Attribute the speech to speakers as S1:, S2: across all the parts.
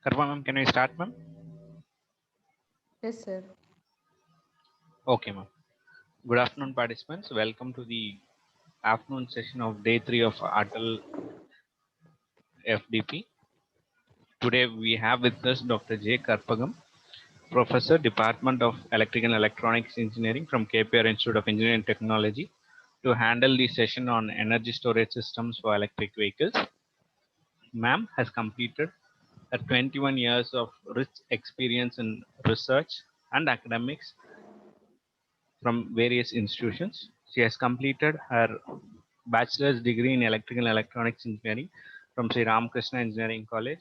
S1: Karma ma'am, can we start ma'am?
S2: Yes, sir.
S1: Okay ma'am. Good afternoon participants. Welcome to the afternoon session of day 3 of Atal FDP. Today we have with us Dr. J. Karpagam, Professor, Department of Electrical and Electronics Engineering from KPR Institute of Engineering and Technology to handle the session on energy storage systems for electric vehicles. Ma'am has completed 21 years of rich experience in research and academics from various institutions. She has completed her bachelor's degree in electrical and electronics engineering from Sri Ramakrishna Engineering College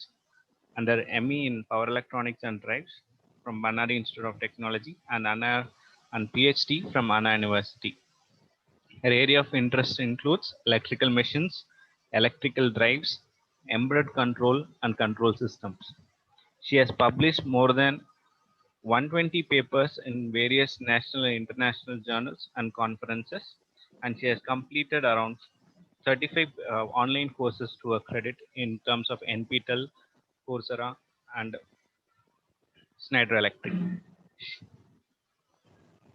S1: and her ME in power electronics and drives from Bannari Institute of Technology and PhD from Anna University. Her area of interest includes electrical machines, electrical drives, embedded control and control systems. She has published more than 120 papers in various national and international journals and conferences, and she has completed around 35 online courses to her credit in terms of NPTEL, Coursera, and Schneider Electric.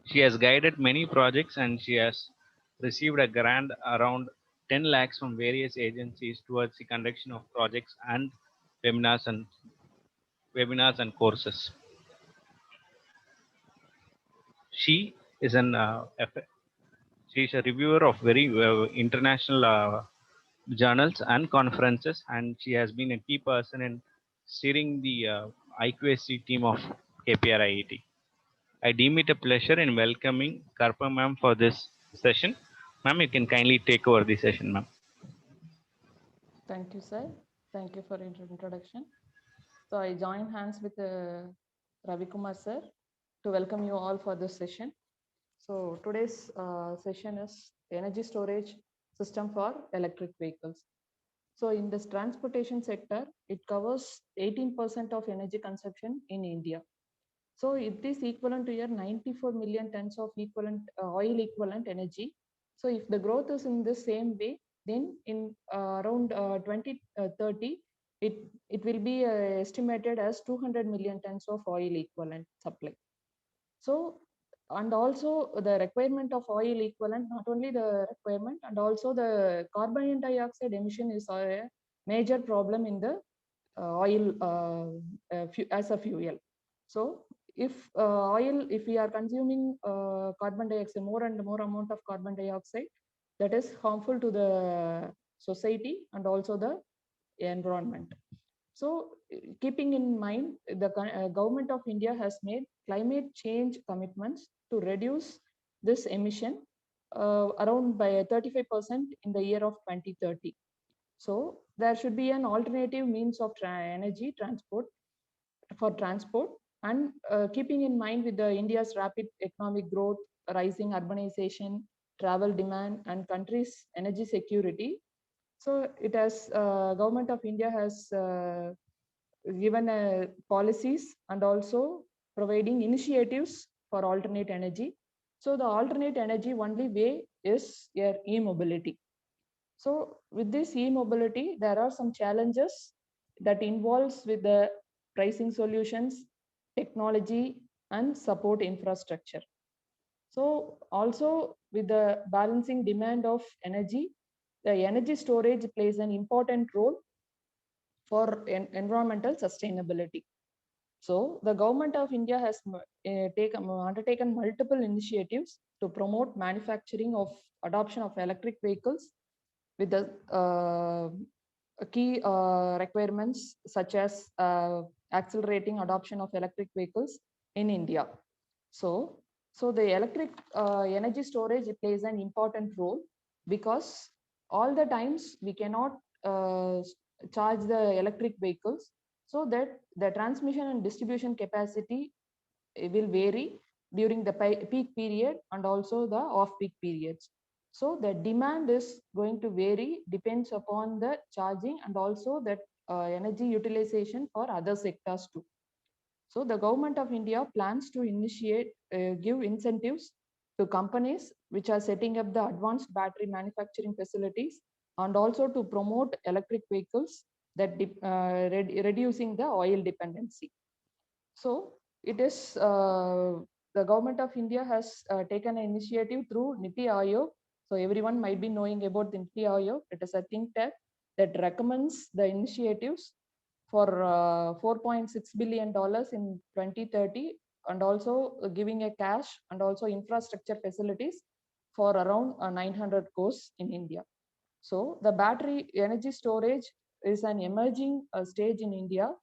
S1: She has guided many projects and she has received a grant around 10 lakhs from various agencies towards the conduction of projects and webinars and webinars and courses. She is an she is a reviewer of very international journals and conferences, and she has been a key person in steering the IQSC team of KPR IET. I deem it a pleasure in welcoming Karpa ma'am for this session. Ma'am, you can kindly take over the session, ma'am.
S2: Thank you, sir. Thank you for introduction. So I join hands with Ravi Kumar, sir, to welcome you all for this session. So today's session is energy storage system for electric vehicles. So in this transportation sector, it covers 18% of energy consumption in India. So it is equivalent to your 94 million tons of equivalent oil equivalent energy. So if the growth is in the same way, then in around 2030, it will be estimated as 200 million tons of oil equivalent supply. So, and also the requirement of oil equivalent, not only the requirement, and also the carbon dioxide emission is a major problem in the oil as a fuel. So if we are consuming carbon dioxide, more and more amount of carbon dioxide, that is harmful to the society and also the environment. So keeping in mind, the government of India has made climate change commitments to reduce this emission around by 35% in the year of 2030. So there should be an alternative means of energy transport for transport, and keeping in mind with the India's rapid economic growth, rising urbanization, travel demand, and country's energy security. So it has government of India has given policies and also providing initiatives for alternate energy. So the alternate energy only way is your e-mobility. So with this e-mobility, there are some challenges that involves with the pricing solutions, technology, and support infrastructure. So also with the balancing demand of energy, the energy storage plays an important role for environmental sustainability. So the government of India has undertaken multiple initiatives to promote manufacturing of adoption of electric vehicles with the key requirements such as accelerating adoption of electric vehicles in India. So the electric energy storage plays an important role because all the times we cannot charge the electric vehicles, so that the transmission and distribution capacity will vary during the peak period and also the off peak periods. So the demand is going to vary, depends upon the charging and also that energy utilization for other sectors too. So the government of India plans to initiate, give incentives to companies which are setting up the advanced battery manufacturing facilities and also to promote electric vehicles that reducing the oil dependency. So it is the government of India has taken an initiative through Niti Aayog. So everyone might be knowing about the Niti Aayog. It is a think tank that recommends the initiatives for $4.6 billion in 2030, and also giving a cash and also infrastructure facilities for around 900 crores in India. So the battery energy storage is an emerging stage in India.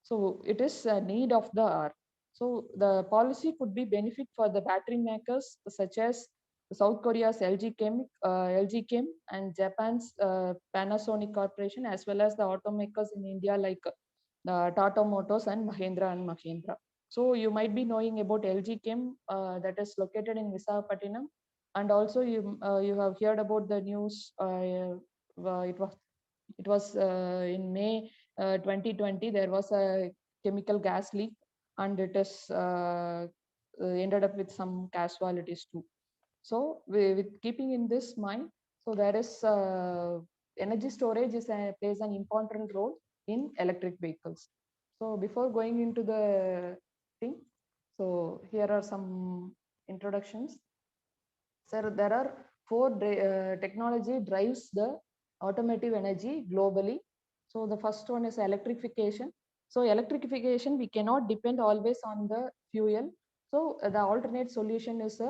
S2: So it is a need of the hour. So the policy could be benefit for the battery makers such as South Korea's LG Chem and Japan's Panasonic Corporation, as well as the automakers in India like Tata Motors and Mahindra. So you might be knowing about LG Chem that is located in Visakhapatnam, and also you have heard about the news. It was in May 2020. There was a chemical gas leak, and it is ended up with some casualties too. So with keeping in this mind, so there is energy storage plays an important role in electric vehicles. So before going into the thing, so here are some introductions. Sir, there are four technology drives the automotive energy globally. So the first one is electrification. So electrification, we cannot depend always on the fuel. So the alternate solution is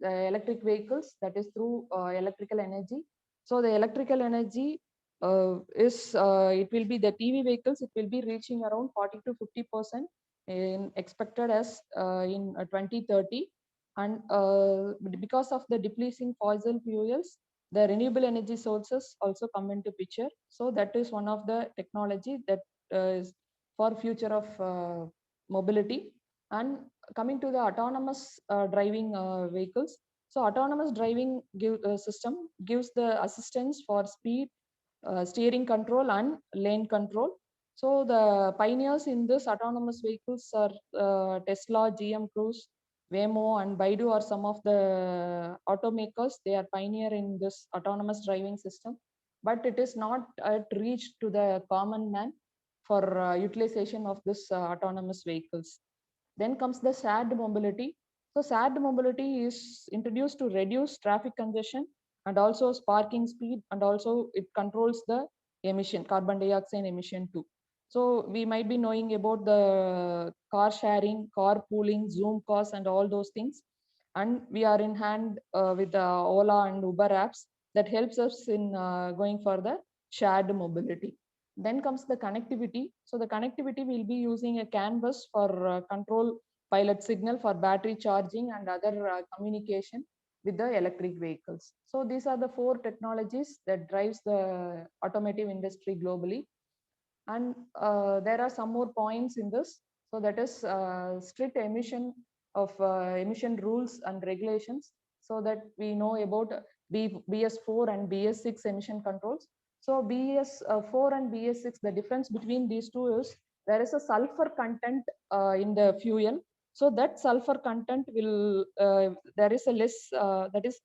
S2: electric vehicles, that is through electrical energy. So the electrical energy it will be the TV vehicles, it will be reaching around 40 to 50% in expected as in 2030. And because of the depleting fossil fuels, the renewable energy sources also come into picture. So that is one of the technology that is for future of mobility. And coming to the autonomous driving vehicles, so autonomous driving system gives the assistance for speed, steering control and lane control. So the pioneers in this autonomous vehicles are Tesla, GM Cruise, Waymo and Baidu are some of the automakers. They are pioneer in this autonomous driving system, but it is not at reached to the common man for utilization of this autonomous vehicles. Then comes the shared mobility. So shared mobility is introduced to reduce traffic congestion and also sparking speed, and also it controls the emission, carbon dioxide emission too. So we might be knowing about the car sharing, car pooling, Zoom cars and all those things. And we are in hand with the Ola and Uber apps that helps us in going for the shared mobility. Then comes the connectivity. So the connectivity will be using a CAN bus for control pilot signal for battery charging and other communication with the electric vehicles. So these are the four technologies that drives the automotive industry globally. And there are some more points in this. So that is strict emission rules and regulations, so that we know about BS4 and BS6 emission controls. So BS4 and BS6, the difference between these two is there is a sulfur content in the fuel. So that sulfur content will, there is a less, that is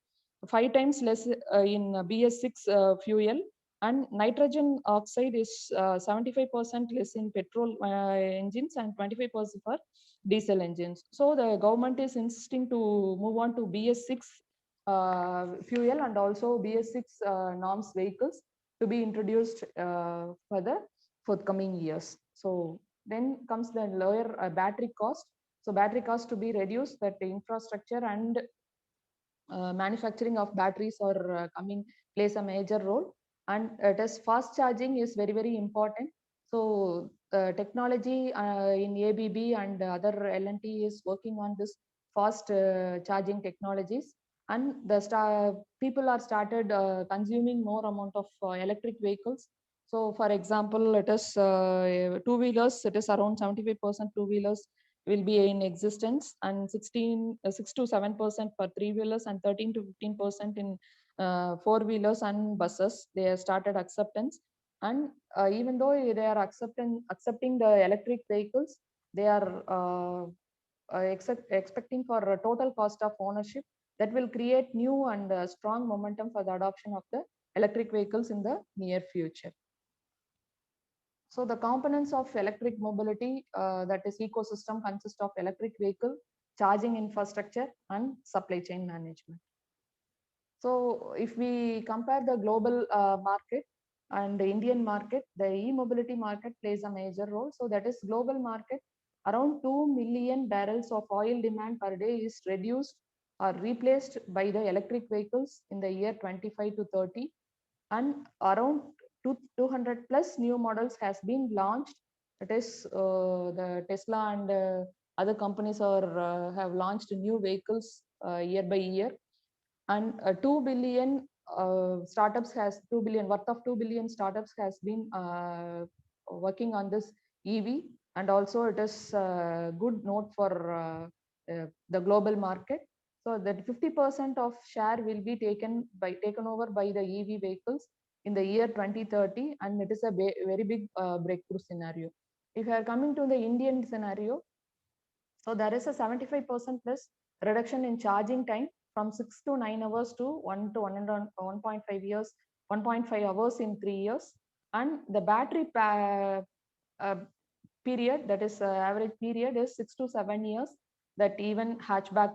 S2: 5 times less in BS6 fuel, and nitrogen oxide is 75% less in petrol engines and 25% for diesel engines. So the government is insisting to move on to BS6 fuel and also BS6 norms vehicles to be introduced for the forthcoming years. So then comes the lower battery cost. So battery cost to be reduced, that the infrastructure and manufacturing of batteries are coming plays a major role. And it is fast charging is very important. So technology in ABB and other L&T is working on this fast charging technologies, and the people are started consuming more amount of electric vehicles. So for example, it is two wheelers, it is around 75% two wheelers will be in existence, and 6 to 7% for three wheelers and 13 to 15% in four wheelers and buses. They have started acceptance. And even though they are accepting the electric vehicles, they are expecting for a total cost of ownership that will create new and strong momentum for the adoption of the electric vehicles in the near future. So the components of electric mobility, that is ecosystem, consist of electric vehicle, charging infrastructure, and supply chain management. So if we compare the global market and the Indian market, the e-mobility market plays a major role. So that is global market, around 2 million barrels of oil demand per day is reduced or replaced by the electric vehicles in the year 25 to 30, and around 200 plus new models has been launched. It is the Tesla and other companies are have launched new vehicles year by year, and 2 billion startups has 2 billion worth of 2 billion startups has been working on this EV, and also it is a good note for the global market. So that 50% of share will be taken over by the EV vehicles in the year 2030, and it is a very big breakthrough scenario. If you are coming to the Indian scenario, so there is a 75% plus reduction in charging time from 6 to 9 hours to 1 to 1.5 years, 1.5 hours in 3 years. And the battery uh, period, that is average period, is 6 to 7 years, that even hatchback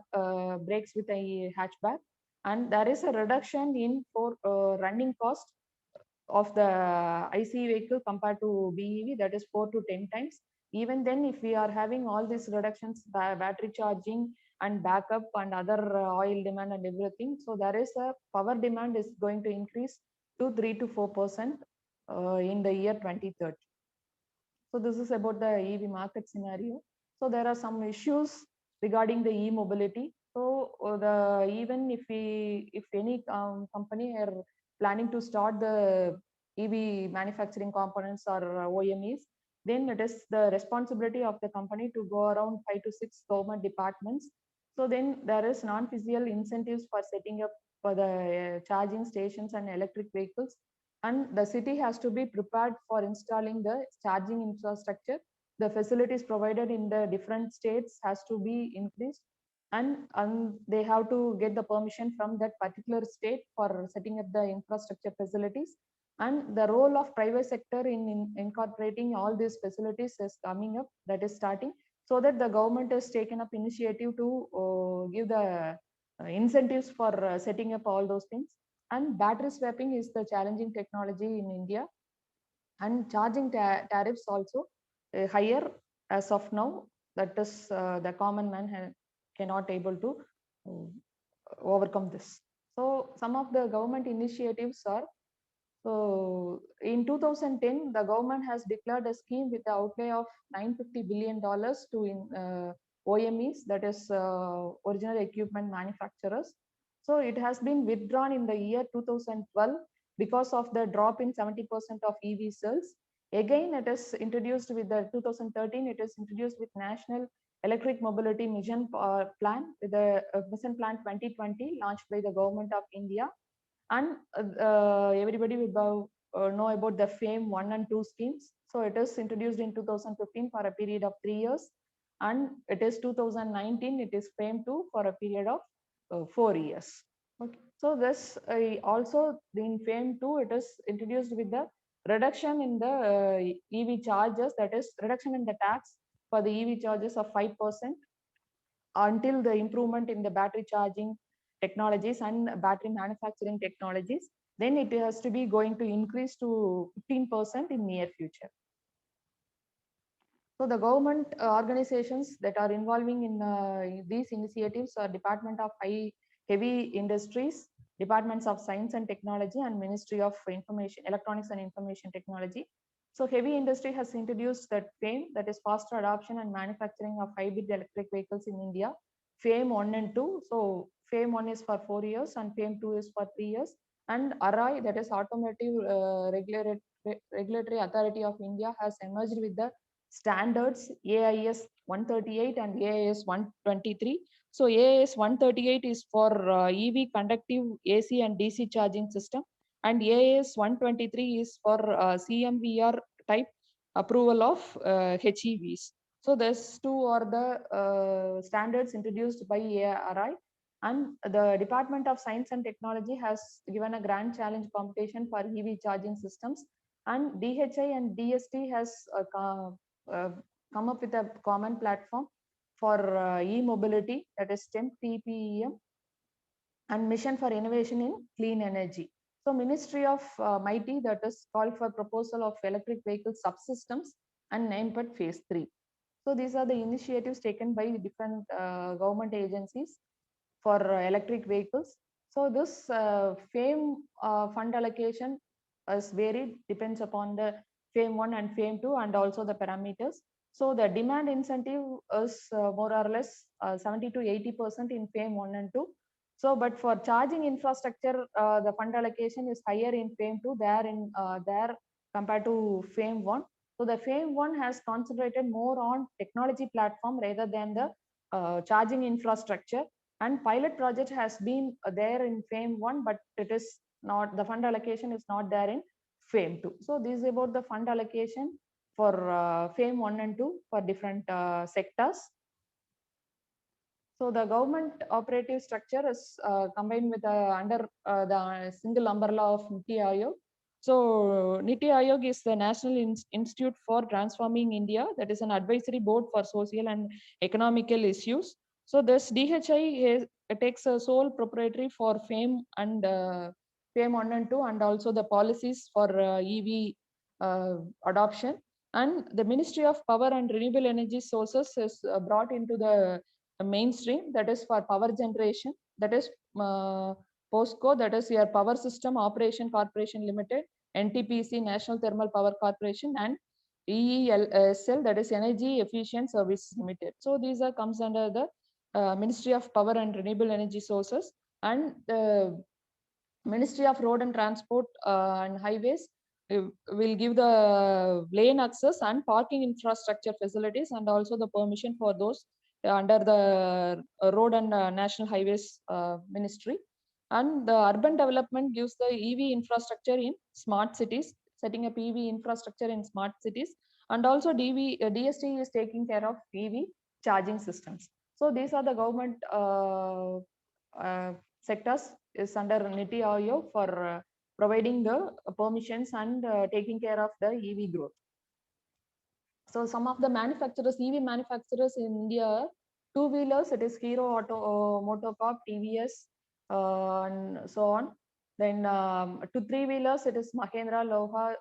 S2: breaks with a hatchback. And there is a reduction in for running cost of the ICE vehicle compared to BEV, that is 4 to 10 times. Even then, if we are having all these reductions, battery charging and backup and other oil demand and everything, so there is a power demand is going to increase to 3 to 4% in the year 2030. So this is about the EV market scenario. So there are some issues regarding the e-mobility. So the even if any company are planning to start the EV manufacturing components or OEMs, then it is the responsibility of the company to go around 5 to 6 government departments. So then there is non-physical incentives for setting up for the charging stations and electric vehicles, and the city has to be prepared for installing the charging infrastructure. The facilities provided in the different states has to be increased, and they have to get the permission from that particular state for setting up the infrastructure facilities. And the role of private sector in incorporating all these facilities is coming up, that is starting, so that the government has taken up initiative to give the incentives for setting up all those things. And battery swapping is the challenging technology in India, and charging tariffs also higher as of now. That is the common man cannot able to uh, overcome this. So some of the government initiatives are, so in 2010, the government has declared a scheme with the outlay of $950 billion to OEMs, that is original equipment manufacturers. So it has been withdrawn in the year 2012 because of the drop in 70% of EV sales. Again, it is introduced with the 2013, it is introduced with National Electric Mobility Mission Plan, with the Mission Plan 2020 launched by the Government of India. And everybody will know about the FAME 1 and 2 schemes. So it is introduced in 2015 for a period of 3 years, and it is 2019 it is FAME 2 for a period of 4 years. Okay. So this also in FAME 2 it is introduced with the reduction in the EV charges, that is reduction in the tax for the EV charges of 5% until the improvement in the battery charging technologies and battery manufacturing technologies. Then it has to be going to increase to 15% in near future. So the government organizations that are involving in these initiatives are Department of Heavy Industries, Departments of Science and Technology, and Ministry of Information, Electronics and Information Technology. So heavy industry has introduced that FAME, that is faster adoption and manufacturing of hybrid electric vehicles in India, FAME 1 and 2. So FAME 1 is for 4 years and FAME 2 is for 3 years. And ARAI, that is Automotive Regulatory Authority of India, has emerged with the standards AIS 138 and AIS 123. So AIS 138 is for EV conductive AC and DC charging system, and AIS 123 is for CMVR type approval of HEVs. So these two are the standards introduced by ARI, and the Department of Science and Technology has given a grand challenge competition for EV charging systems And DHI and DST has come up with a common platform for e-mobility, that is STEM TPEM, and Mission for Innovation in Clean Energy. So Ministry of MIT, that is called for proposal of electric vehicle subsystems and named at phase 3. So these are the initiatives taken by different government agencies for electric vehicles. So this FAME fund allocation is varied, depends upon the FAME 1 and FAME 2 and also the parameters. So the demand incentive is more or less 70 to 80% in FAME 1 and 2. So, but for charging infrastructure, the fund allocation is higher in FAME 2 there compared to FAME 1. So the FAME 1 has concentrated more on technology platform rather than the charging infrastructure. And pilot project has been there in FAME 1, but it is not, the fund allocation is not there in FAME 2. So this is about the fund allocation for FAME 1 and 2 for different sectors. So the government operative structure is combined with under the single umbrella of NITI Aayog. So NITI Aayog is the National Institute for Transforming India, that is an advisory board for social and economical issues. So this DHI takes a sole proprietary for FAME and FAME 1 and 2 and also the policies for EV adoption. And the Ministry of Power and Renewable Energy Sources is brought into the mainstream, that is for power generation, that is POSCO, that is your Power System Operation Corporation Limited, NTPC, National Thermal Power Corporation, and EESL, that is Energy Efficient Service Limited. So these are comes under the Ministry of Power and Renewable Energy Sources. And the Ministry of Road and Transport and Highways will give the lane access and parking infrastructure facilities and also the permission for those under the Road and National Highways Ministry. And the urban development gives the EV infrastructure in smart cities, setting up EV infrastructure in smart cities. And also DST is taking care of EV charging systems. So these are the government sectors is under NITI Aayog for providing the permissions and taking care of the EV growth. So some of the manufacturers, EV manufacturers in India, two-wheelers, it is Hero Motocorp, TVS, and so on. Then to three-wheelers, it is Mahindra, Loha,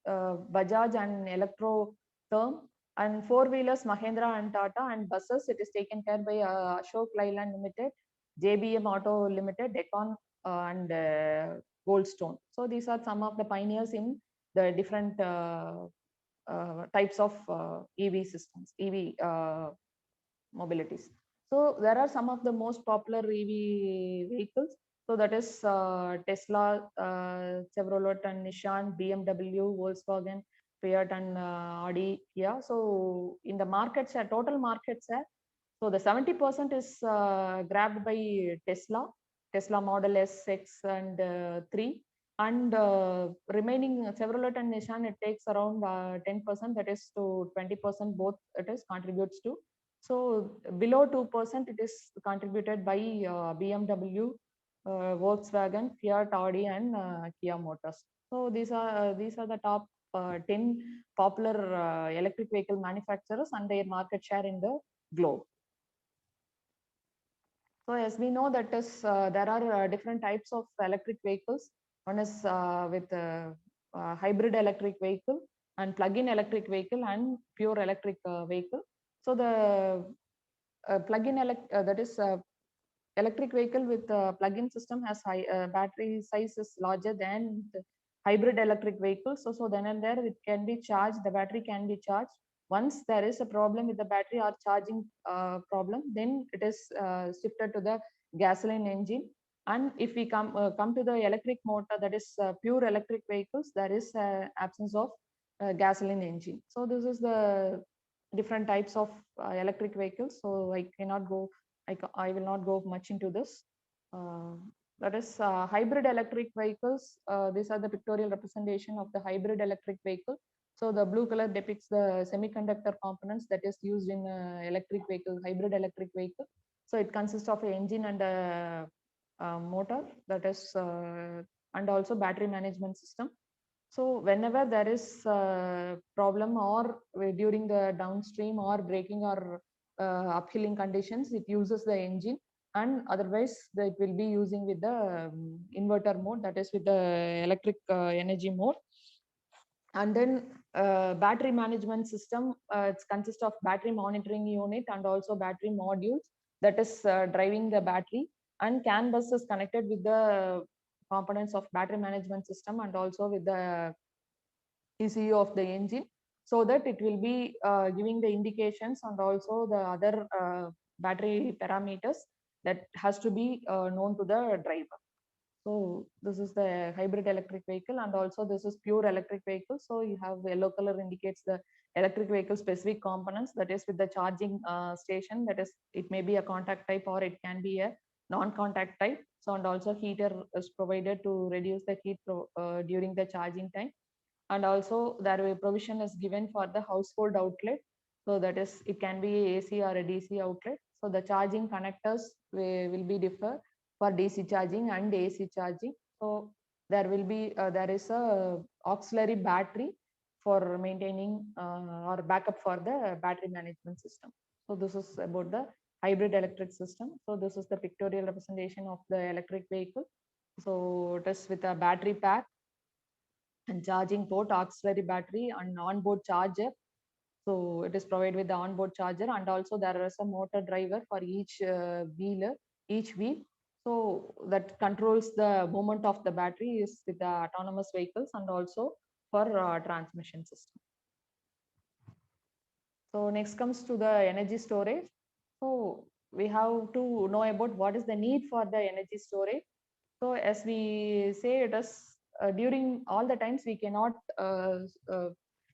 S2: Bajaj and Electrotherm. And four-wheelers, Mahindra and Tata. And buses, it is taken care by Ashok Leyland Limited, JBM Auto Limited, Decon, and Goldstone. So these are some of the pioneers in the different types of EV systems, EV mobilities. So there are some of the most popular EV vehicles. So that is Tesla, Chevrolet and Nissan, BMW, Volkswagen, Fiat and Audi. Yeah. So in the market share, total market share, so the 70% is grabbed by Tesla Model S, X and 3. And remaining Chevrolet and Nissan, it takes around 10%, that is to 20%, both it is contributes to. So below 2%, it is contributed by BMW, Volkswagen, Fiat, Audi, and Kia Motors. So these are the top 10 popular electric vehicle manufacturers and their market share in the globe. So as we know that is there are different types of electric vehicles. One is with hybrid electric vehicle and plug-in electric vehicle and pure electric vehicle. So the plug-in that is electric vehicle with plug-in system has high battery size is larger than the hybrid electric vehicles. So then and there it can be charged. The battery can be charged. Once there is a problem with the battery or charging problem, then it is shifted to the gasoline engine. And if we come to the electric motor, that is pure electric vehicles, there is absence of gasoline engine. So this is the different types of electric vehicles. So I cannot go, I will not go much into this. That is hybrid electric vehicles. These are the pictorial representation of the hybrid electric vehicle. So the blue color depicts the semiconductor components that is used in electric vehicle, hybrid electric vehicle. So it consists of an engine and a motor, that is, and also battery management system. So whenever there is a problem or during the downstream or braking or uphilling conditions, it uses the engine, and otherwise it will be using with the inverter mode, that is with the electric energy mode. And then battery management system, it consists of battery monitoring unit and also battery modules that is driving the battery, and CAN bus is connected with the components of battery management system and also with the ECU of the engine, so that it will be giving the indications and also the other battery parameters that has to be known to the driver. So this is the hybrid electric vehicle, and also this is pure electric vehicle. So you have the yellow color indicates the electric vehicle specific components, that is with the charging station, that is it may be a contact type or it can be a non-contact type. So and also heater is provided to reduce the heat during the charging time, and also there will provision is given for the household outlet. So that is it can be AC or a DC outlet. So the charging connectors will be differ for DC charging and AC charging. So there will be there is a auxiliary battery for maintaining or backup for the battery management system. So this is about the hybrid electric system. So this is the pictorial representation of the electric vehicle. So it is with a battery pack and charging port, auxiliary battery, and onboard charger. So it is provided with the onboard charger, and also there is a motor driver for each each wheel. So that controls the movement of the battery is with the autonomous vehicles and also for transmission system. So next comes to the energy storage. So we have to know about what is the need for the energy storage. So as we say, it is during all the times we cannot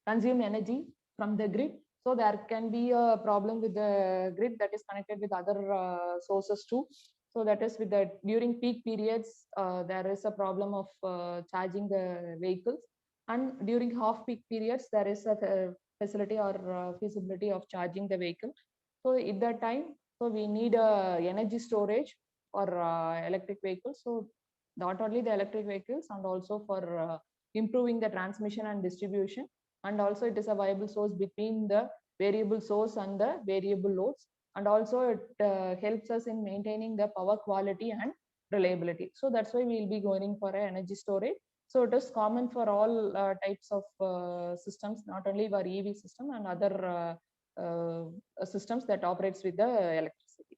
S2: consume energy from the grid. So there can be a problem with the grid that is connected with other sources too. So that is with the during peak periods, there is a problem of charging the vehicles, and during half peak periods, there is a facility or feasibility of charging the vehicle. So at that time, so we need energy storage for electric vehicles. So not only the electric vehicles and also for improving the transmission and distribution, and also it is a viable source between the variable source and the variable loads, and also it helps us in maintaining the power quality and reliability. So that's why we will be going for a energy storage. So it is common for all types of systems, not only for EV system and other systems that operates with the electricity.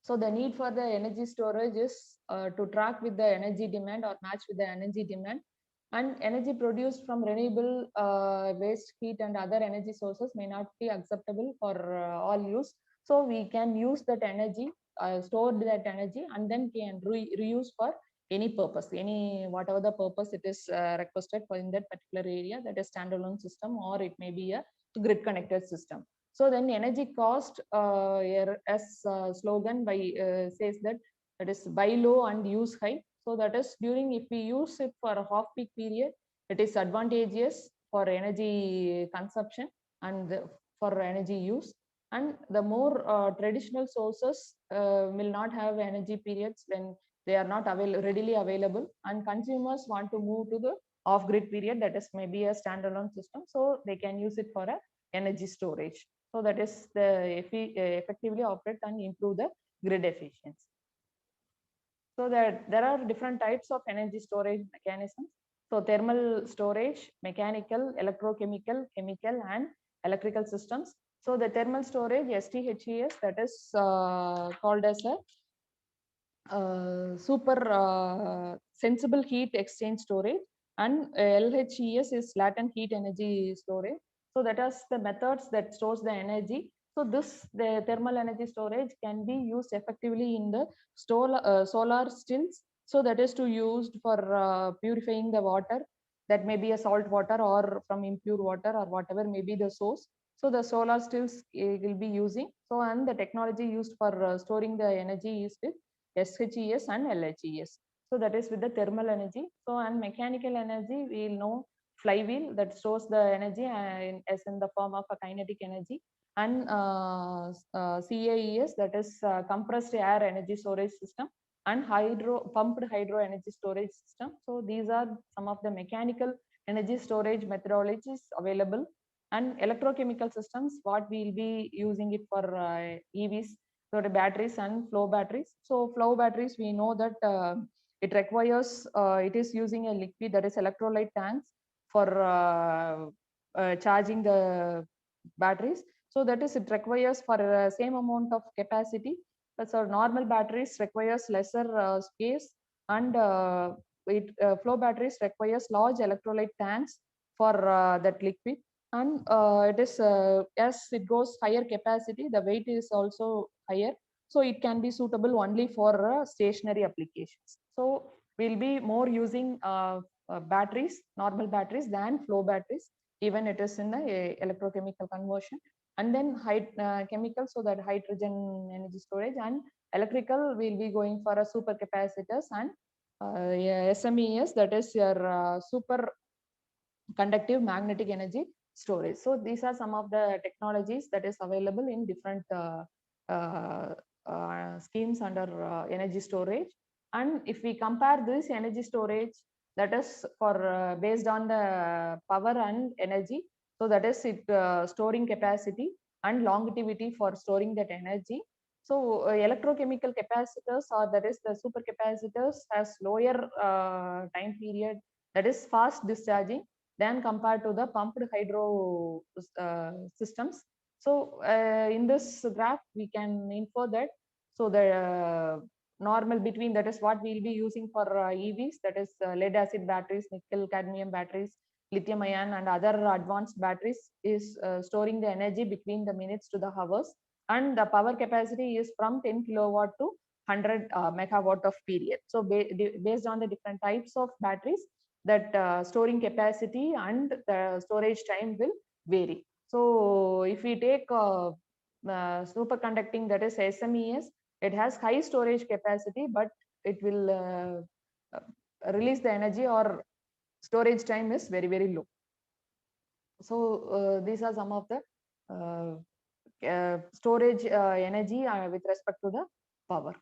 S2: So the need for the energy storage is to track with the energy demand or match with the energy demand, and energy produced from renewable waste heat and other energy sources may not be acceptable for all use. So we can use that energy, store that energy, and then can reuse for any purpose, any whatever the purpose it is requested for in that particular area, that is standalone system or it may be a grid connected system. So then energy cost, as slogan by says that is buy low and use high. So that is during if we use it for a half peak period, it is advantageous for energy consumption and for energy use. And the more traditional sources will not have energy periods when they are not readily available, and consumers want to move to the off grid period, that is maybe a standalone system, so they can use it for a energy storage. So that is the effectively operate and improve the grid efficiency. So that there are different types of energy storage mechanisms. So thermal storage, mechanical, electrochemical, chemical, and electrical systems. So the thermal storage, STHES, that is called as a super sensible heat exchange storage, and LHES is latent heat energy storage. So that is the methods that stores the energy. So the thermal energy storage can be used effectively in the solar stills. So that is to used for purifying the water, that may be a salt water or from impure water or whatever may be the source. So the solar stills will be using. So and the technology used for storing the energy is with SHES and LHES. So that is with the thermal energy. So and mechanical energy, we will know flywheel that stores the energy as in the form of a kinetic energy, and CAES, that is compressed air energy storage system, and pumped hydro energy storage system. So these are some of the mechanical energy storage methodologies available. And electrochemical systems, what we'll be using it for EVs, so the batteries and flow batteries. So flow batteries, we know that it requires, it is using a liquid, that is electrolyte tanks for charging the batteries. So that is, it requires for same amount of capacity. So normal batteries requires lesser space, and flow batteries requires large electrolyte tanks for that liquid. And it is, as it goes higher capacity, the weight is also higher. So it can be suitable only for stationary applications. So we'll be more using batteries, normal batteries, than flow batteries, even it is in the electrochemical conversion. And then chemical, so that hydrogen energy storage, and electrical will be going for a super capacitors and SMES, that is your super conductive magnetic energy storage. So these are some of the technologies that is available in different schemes under energy storage. And if we compare this energy storage, that is for based on the power and energy, so that is it storing capacity and longevity for storing that energy. So electrochemical capacitors, or that is the supercapacitors, has lower time period, that is fast discharging than compared to the pumped hydro systems. So in this graph, we can infer that. So the normal between, that is what we'll be using for EVs, that is lead acid batteries, nickel cadmium batteries, lithium ion, and other advanced batteries, is storing the energy between the minutes to the hours. And the power capacity is from 10 kilowatt to 100 megawatt of period. So based on the different types of batteries, that storing capacity and the storage time will vary. So if we take superconducting, that is SMES, it has high storage capacity, but it will release the energy, or storage time is very, very low. So these are some of the storage energy with respect to the power.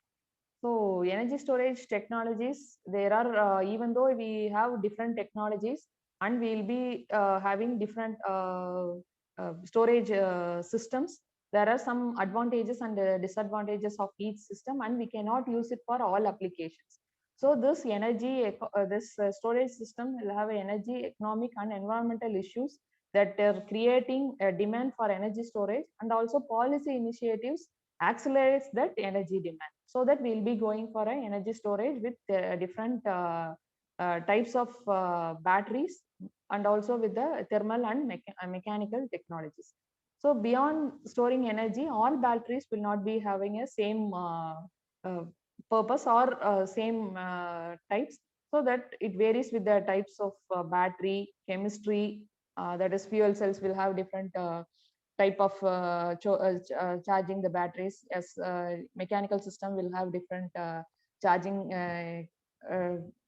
S2: So energy storage technologies, there are, even though we have different technologies, and we will be having different storage systems, there are some advantages and disadvantages of each system, and we cannot use it for all applications. So this storage system will have energy, economic, and environmental issues that are creating a demand for energy storage, and also policy initiatives accelerates that energy demand, so that we'll be going for an energy storage with different types of batteries, and also with the thermal and mechanical technologies. So beyond storing energy, all batteries will not be having a same purpose, or same types, so that it varies with the types of battery chemistry. That is, fuel cells will have different type of charging the batteries, as mechanical system will have different charging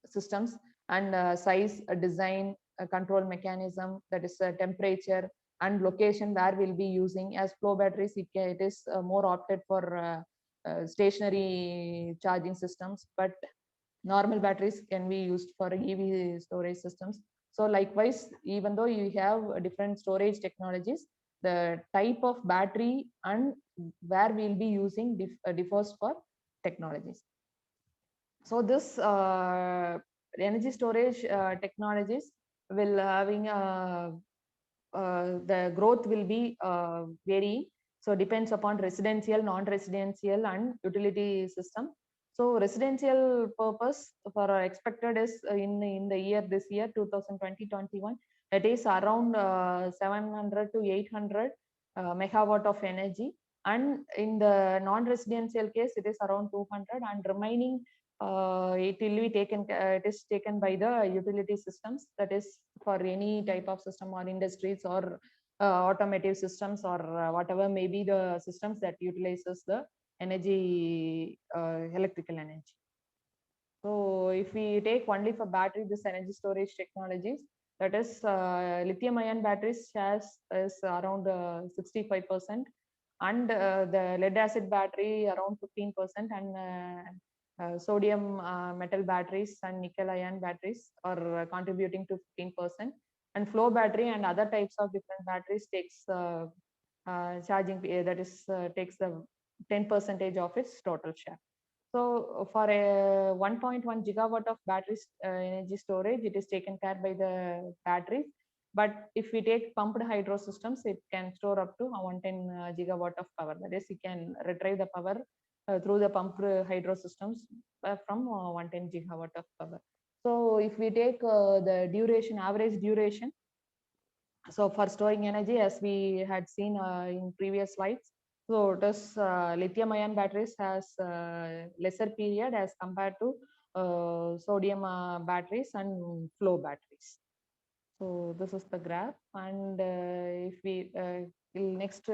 S2: systems, and size, design, control mechanism, that is temperature and location where we'll be using. As flow batteries, it is more opted for stationary charging systems, but normal batteries can be used for EV storage systems. So likewise, even though you have different storage technologies, the type of battery and where we'll be using differs for technologies. So this energy storage technologies will having the growth will be vary. So depends upon residential, non-residential, and utility system. So residential purpose for expected is in the year, this year 2020-21, it is around 700 to 800 megawatt of energy. And in the non-residential case, it is around 200, and remaining it will be taken, it is taken by the utility systems, that is for any type of system, or industries, or automotive systems, or whatever may be the systems that utilizes the energy, electrical energy. So if we take only for battery, this energy storage technologies, that is lithium ion batteries shares is around 65%, and the lead acid battery around 15%, and sodium metal batteries and nickel ion batteries are contributing to 15%, and flow battery and other types of different batteries takes charging that is takes the 10% of its total share. So for a 1.1 gigawatt of battery energy storage, it is taken care by the batteries. But if we take pumped hydro systems, it can store up to 110 gigawatt of power. That is, you can retrieve the power through the pumped hydro systems from 110 gigawatt of power. So if we take the duration, average duration, so for storing energy, as we had seen in previous slides, so this lithium ion batteries has lesser period as compared to sodium batteries and flow batteries. So this is the graph, and if we next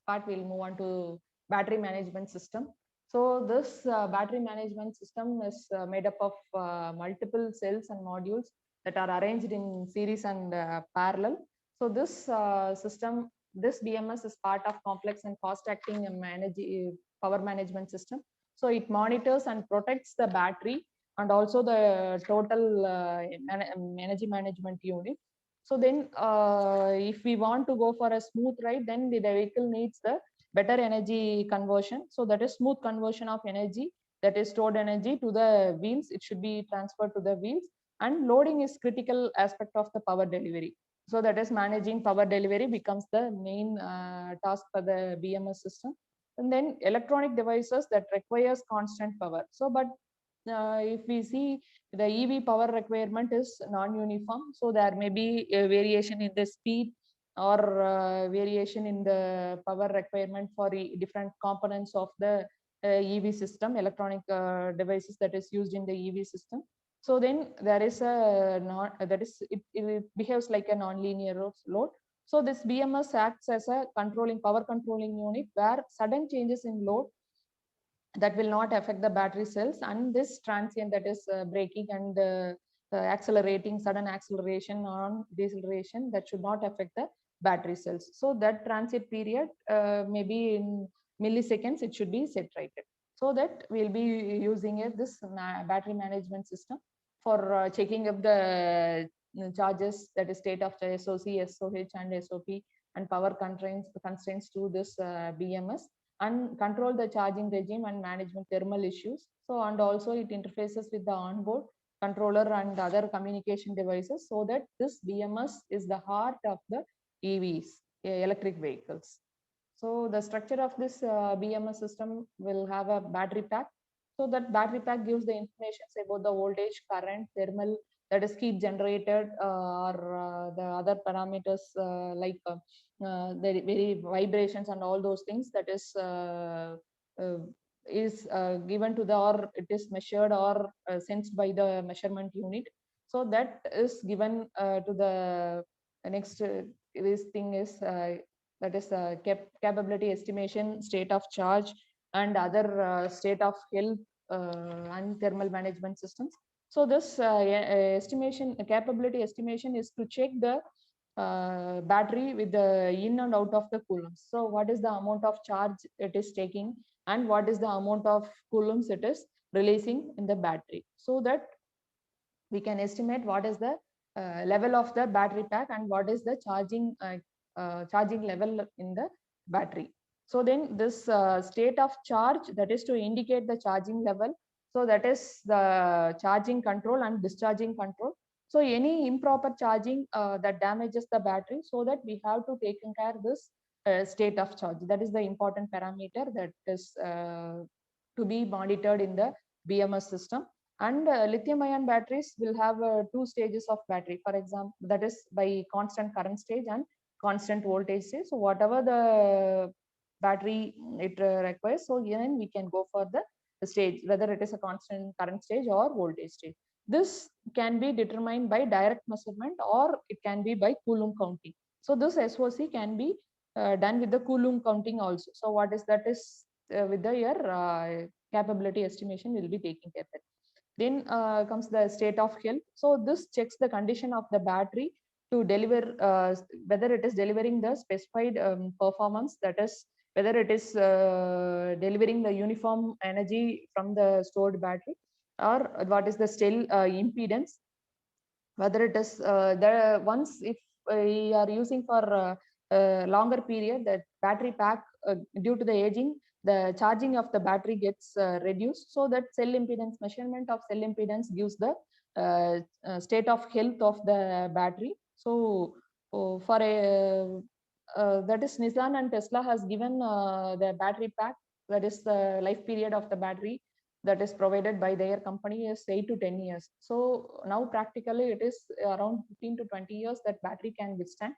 S2: part we'll move on to battery management system. So this battery management system is made up of multiple cells and modules that are arranged in series and parallel. So this system, this BMS is part of complex and fast-acting power management system. So it monitors and protects the battery and also the total energy management unit. So then if we want to go for a smooth ride, then the vehicle needs the better energy conversion. So that is smooth conversion of energy, that is stored energy, to the wheels. It should be transferred to the wheels, and loading is critical aspect of the power delivery. So that is managing power delivery becomes the main task for the BMS system. And then electronic devices that requires constant power. So but if we see, the EV power requirement is non-uniform, so there may be a variation in the speed or variation in the power requirement for different components of the EV system, electronic devices that is used in the EV system. So then there is a it behaves like a non-linear load. So this BMS acts as a power controlling unit where sudden changes in load that will not affect the battery cells, and this transient, that is braking and accelerating, sudden acceleration or deceleration, that should not affect the battery cells. So that transit period maybe in milliseconds it should be set right. So that we'll be using this battery management system for checking up the charges, that is state of the SOC, SOH and SOP, and power constraints to this BMS, and control the charging regime and management thermal issues. So, and also it interfaces with the onboard controller and other communication devices, so that this BMS is the heart of the EVs, electric vehicles. So the structure of this BMS system will have a battery pack. So that battery pack gives the information about the voltage, current, thermal, that is heat generated, or the other parameters like the very vibrations and all those things, that is given to the, or it is measured or sensed by the measurement unit. So that is given to the next this thing is that is capability estimation, state of charge, and other state of health and thermal management systems. So this estimation, capability estimation, is to check the battery with the in and out of the coulombs. So what is the amount of charge it is taking, and what is the amount of coulombs it is releasing in the battery, so that we can estimate what is the level of the battery pack and what is the charging level in the battery. So then this state of charge, that is to indicate the charging level. So that is the charging control and discharging control. So any improper charging that damages the battery, so that we have to take care of this state of charge. That is the important parameter that is to be monitored in the BMS system. And lithium ion batteries will have two stages of battery, for example, that is by constant current stage and constant voltage stage. So whatever the battery it requires, so then we can go for the stage, whether it is a constant current stage or voltage stage. This can be determined by direct measurement, or it can be by Coulomb counting. So this SOC can be done with the Coulomb counting also. So what is that is with the your capability estimation will be taking care of it. Then comes the state of health. So this checks the condition of the battery to deliver whether it is delivering the specified performance, that is whether it is delivering the uniform energy from the stored battery, or what is the cell impedance, whether it is the once if we are using for longer period, that battery pack due to the aging, the charging of the battery gets reduced, so that cell impedance, measurement of cell impedance gives the state of health of the battery. So for a that is Nissan and Tesla has given the battery pack, that is the life period of the battery that is provided by their company is 8 to 10 years. So now practically it is around 15 to 20 years that battery can withstand.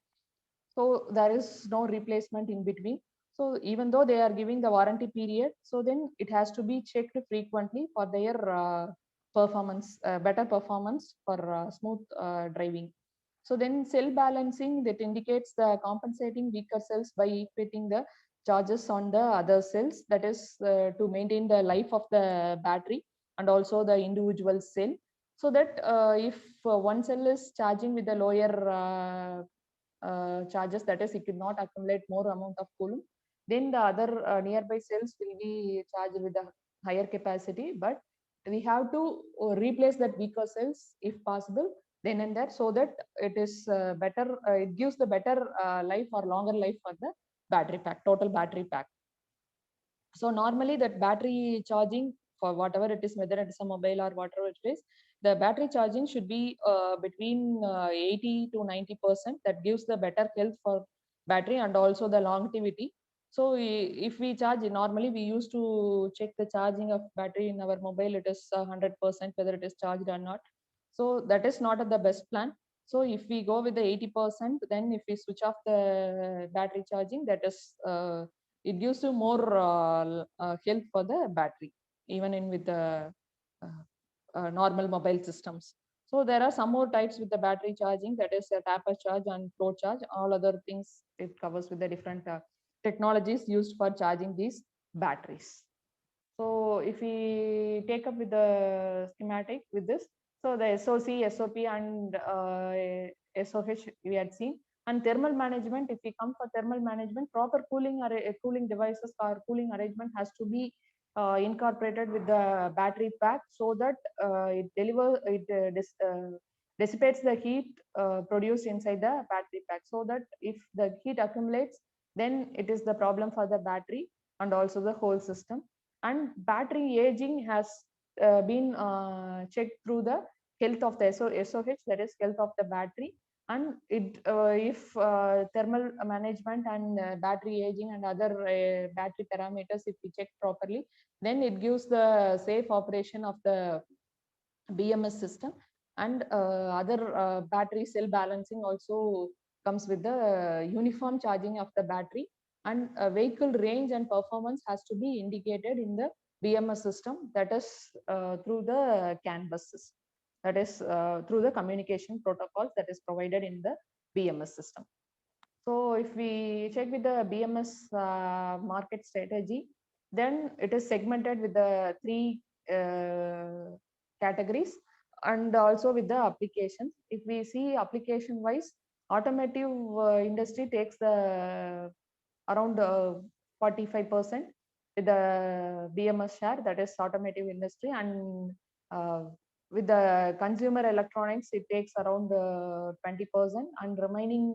S2: So there is no replacement in between. So even though they are giving the warranty period, so then it has to be checked frequently for their performance, better performance for smooth driving. So then cell balancing, that indicates the compensating weaker cells by equating the charges on the other cells, that is to maintain the life of the battery and also the individual cell. So that if one cell is charging with the lower charges, that is it could not accumulate more amount of coulomb, then the other nearby cells will be charged with a higher capacity, but we have to replace that weaker cells if possible then and there, so that it is better, it gives the better life or longer life for the battery pack, total battery pack. So normally that battery charging for whatever it is, whether it is a mobile or whatever it is, the battery charging should be between 80 to 90%. That gives the better health for battery and also the longevity. So if we charge, normally we used to check the charging of battery in our mobile, it is 100% whether it is charged or not. So that is not the best plan. So if we go with the 80%, then if we switch off the battery charging, that is it gives you more health for the battery, even in with the normal mobile systems. So there are some more types with the battery charging, that is a tapper charge and flow charge. All other things it covers with the different technologies used for charging these batteries. So if we take up with the schematic with this, so the SOC, SOP, and SOH we had seen. And thermal management, if we come for thermal management, proper cooling devices or cooling arrangement has to be incorporated with the battery pack, so that it dissipates the heat produced inside the battery pack, so that if the heat accumulates, then it is the problem for the battery and also the whole system. And battery aging has been checked through the health of the SOH, that is health of the battery. And it if thermal management and battery aging and other battery parameters, if we check properly, then it gives the safe operation of the BMS system. And other battery cell balancing also comes with the uniform charging of the battery. And vehicle range and performance has to be indicated in the BMS system, that is through the CAN bus system, that is through the communication protocols that is provided in the BMS system. So if we check with the BMS market strategy, then it is segmented with the three categories and also with the applications. If we see application wise, automotive industry takes the around 45% with the BMS share, that is automotive industry. And with the consumer electronics, it takes around 20%, and remaining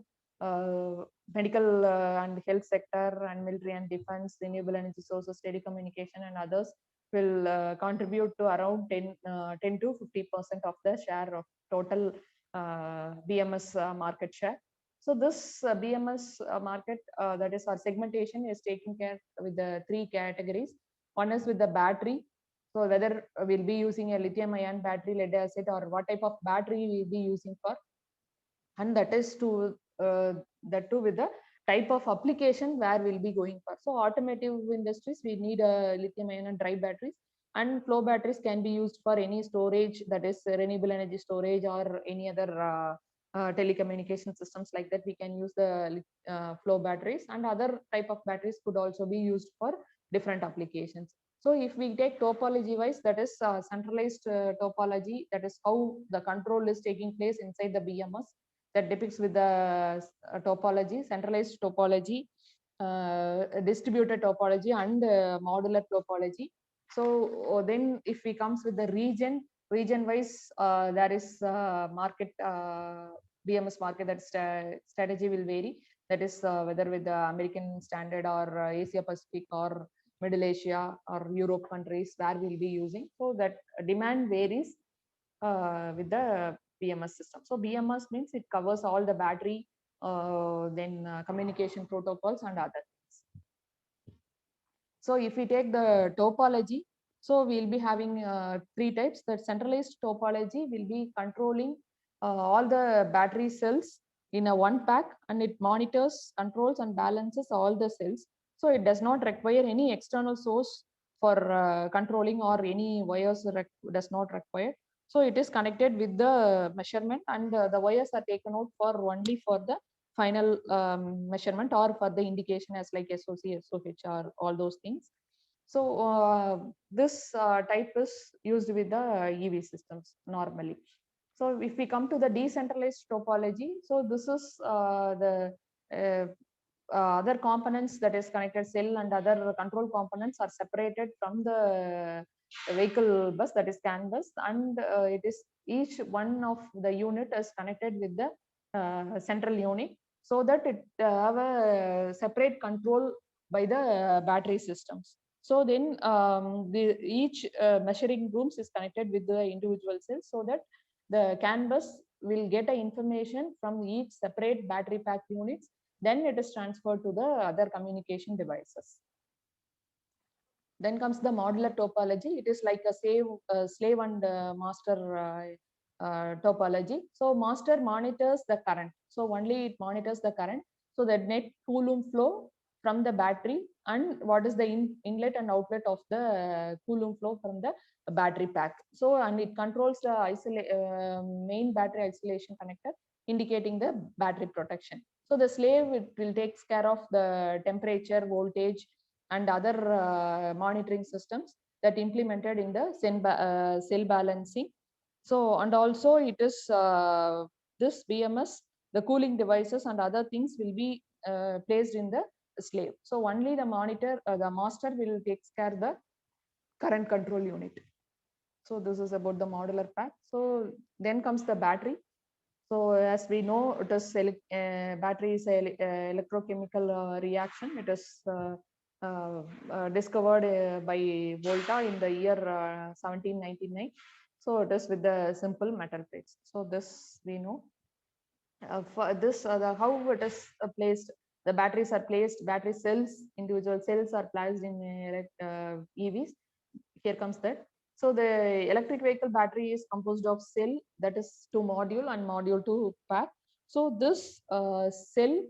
S2: medical and health sector and military and defense, renewable energy sources, telecommunication and others will contribute to around 10 to 50% of the share of total BMS market share. So this BMS market, that is our segmentation, is taking care with the three categories. One is with the battery. So whether we'll be using a lithium ion battery, lead acid, or what type of battery we'll be using for. And that is to that too with the type of application where we'll be going for. So automotive industries, we need a lithium ion and dry batteries, and flow batteries can be used for any storage, that is renewable energy storage or any other telecommunication systems like that. We can use the flow batteries, and other type of batteries could also be used for different applications. So if we take topology wise, that is centralized topology, that is how the control is taking place inside the BMS, that depicts with the topology, centralized topology. distributed topology and modular topology. So then if we comes with the region wise, there is market BMS market, that strategy will vary. That is whether with the American standard or Asia Pacific or Middle Asia or Europe countries where we'll be using. So that demand varies with the BMS system. So BMS means it covers all the battery, then communication protocols and other things. So if we take the topology, so we'll be having three types. The centralized topology will be controlling all the battery cells in a one pack, and it monitors, controls and balances all the cells. So it does not require any external source for controlling, or any wires does not require. So it is connected with the measurement, and the wires are taken out for only for the final measurement or for the indication as like SOC, SOH or all those things. So this type is used with the EV systems normally. So if we come to the decentralized topology, so this is the other components that is connected cell and other control components are separated from the vehicle bus, that is CAN bus, and it is each one of the unit is connected with the central unit, so that it have a separate control by the battery systems. So then each measuring rooms is connected with the individual cells, so that the CAN bus will get a information from each separate battery pack units, then it is transferred to the other communication devices. Then comes the modular topology. It is like a slave and master topology. So master monitors the current. So only it monitors the current. So the net Coulomb flow from the battery, and what is the inlet and outlet of the Coulomb flow from the battery pack. So, and it controls the main battery isolation connector, indicating the battery protection. So the slave, it will take care of the temperature, voltage and other monitoring systems that implemented in the cell balancing. So, and also it is this BMS, the cooling devices and other things will be placed in the slave. So only the monitor, the master will take care the current control unit. So this is about the modular pack. So then comes the battery. So as we know, it is battery is electrochemical reaction. It is discovered by Volta in the year 1799. So it is with the simple metal plates. So this we know. For this, how it is placed, the batteries are placed, battery cells, individual cells are placed in EVs. Here comes that. So the electric vehicle battery is composed of cell, that is to module, and module to pack. So this cell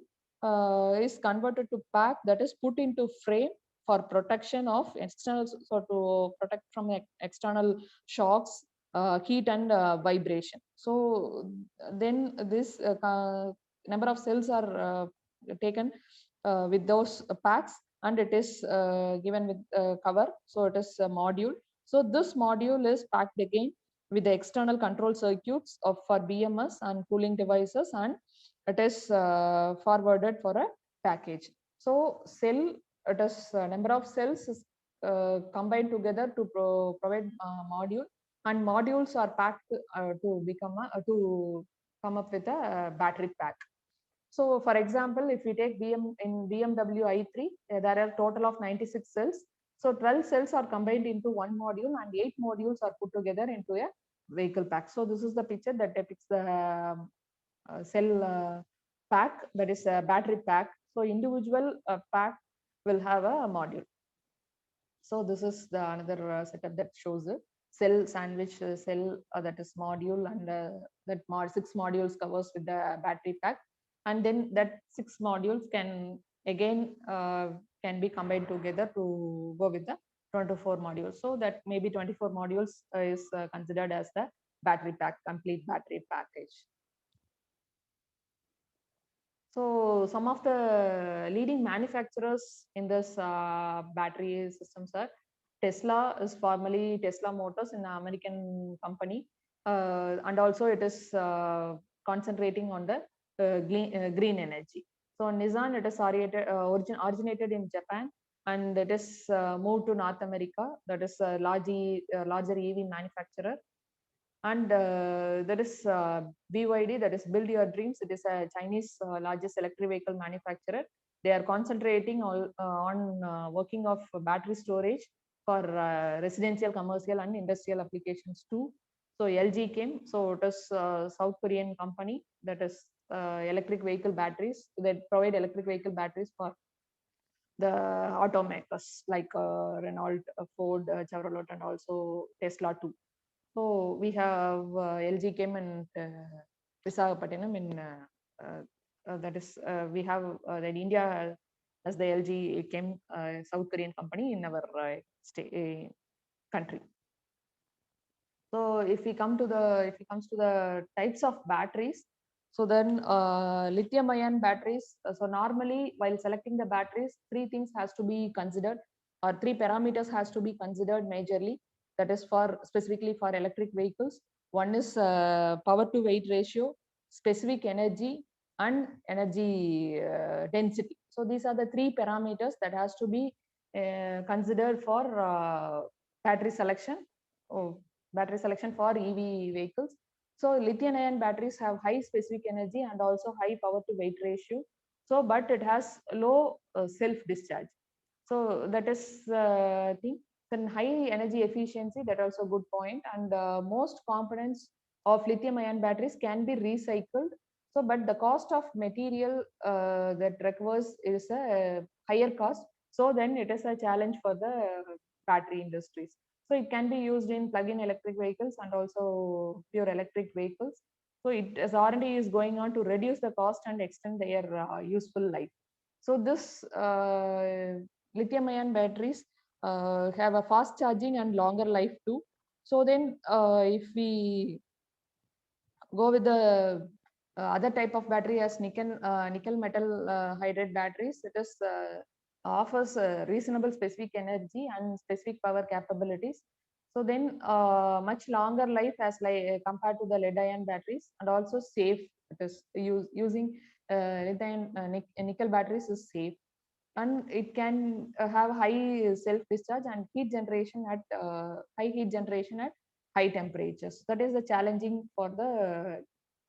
S2: is converted to pack, that is put into frame for protection of external, so to protect from external shocks, heat and vibration. So then this number of cells are taken with those packs, and it is given with cover. So it is a module. So this module is packed again with the external control circuits of for BMS and cooling devices, and it is forwarded for a package. So cell, it is number of cells is combined together to provide module, and modules are packed to become to come up with a battery pack. So for example, if we take in BMW i3, there are a total of 96 cells. So 12 cells are combined into one module, and 8 modules are put together into a vehicle pack. So this is the picture that depicts the cell pack, that is a battery pack. So individual pack will have a module. So this is the another setup that shows the cell sandwich cell, that is module, and that 6 modules covers with the battery pack, and then that 6 modules can again can be combined together to go with the 24 modules. So that maybe 24 modules is considered as the battery pack, complete battery package. So some of the leading manufacturers in this battery systems are Tesla, is formerly Tesla Motors, an American company, and also it is concentrating on the green energy. So Nissan, it is originated in Japan, and it is moved to North America. That is a larger EV manufacturer. And there is BYD, that is Build Your Dreams. It is a Chinese largest electric vehicle manufacturer. They are concentrating on working of battery storage for residential, commercial, and industrial applications too. So LG came. So it is a South Korean company that is electric vehicle batteries. They provide electric vehicle batteries for the automakers like Renault, Ford, Chevrolet, and also Tesla too. So we have LG came and Visakhapatnam in that is we have that India as the LG came South Korean company in our country. So if we come to the types of batteries, so then lithium ion batteries. So normally while selecting the batteries, three things has to be considered, or three parameters has to be considered majorly. That is for specifically for electric vehicles. One is power to weight ratio, specific energy, and energy density. So these are the three parameters that has to be considered for battery selection. Battery selection for EV vehicles. So lithium ion batteries have high specific energy and also high power to weight ratio. So, but it has low self discharge. So that is thing. Then high energy efficiency, that also good point. And most components of lithium ion batteries can be recycled. So, but the cost of material that requires is a higher cost. So then it is a challenge for the battery industries. So it can be used in plug-in electric vehicles and also pure electric vehicles. So it as R&D is going on to reduce the cost and extend their useful life. So this lithium ion batteries have a fast charging and longer life too. So then if we go with the other type of battery as nickel metal hydride batteries, it is offers reasonable specific energy and specific power capabilities. So then much longer life as like compared to the lead ion batteries, and also safe. It is using lead ion nickel batteries is safe, and it can have high self discharge and heat generation at high heat generation at high temperatures. That is the challenging for the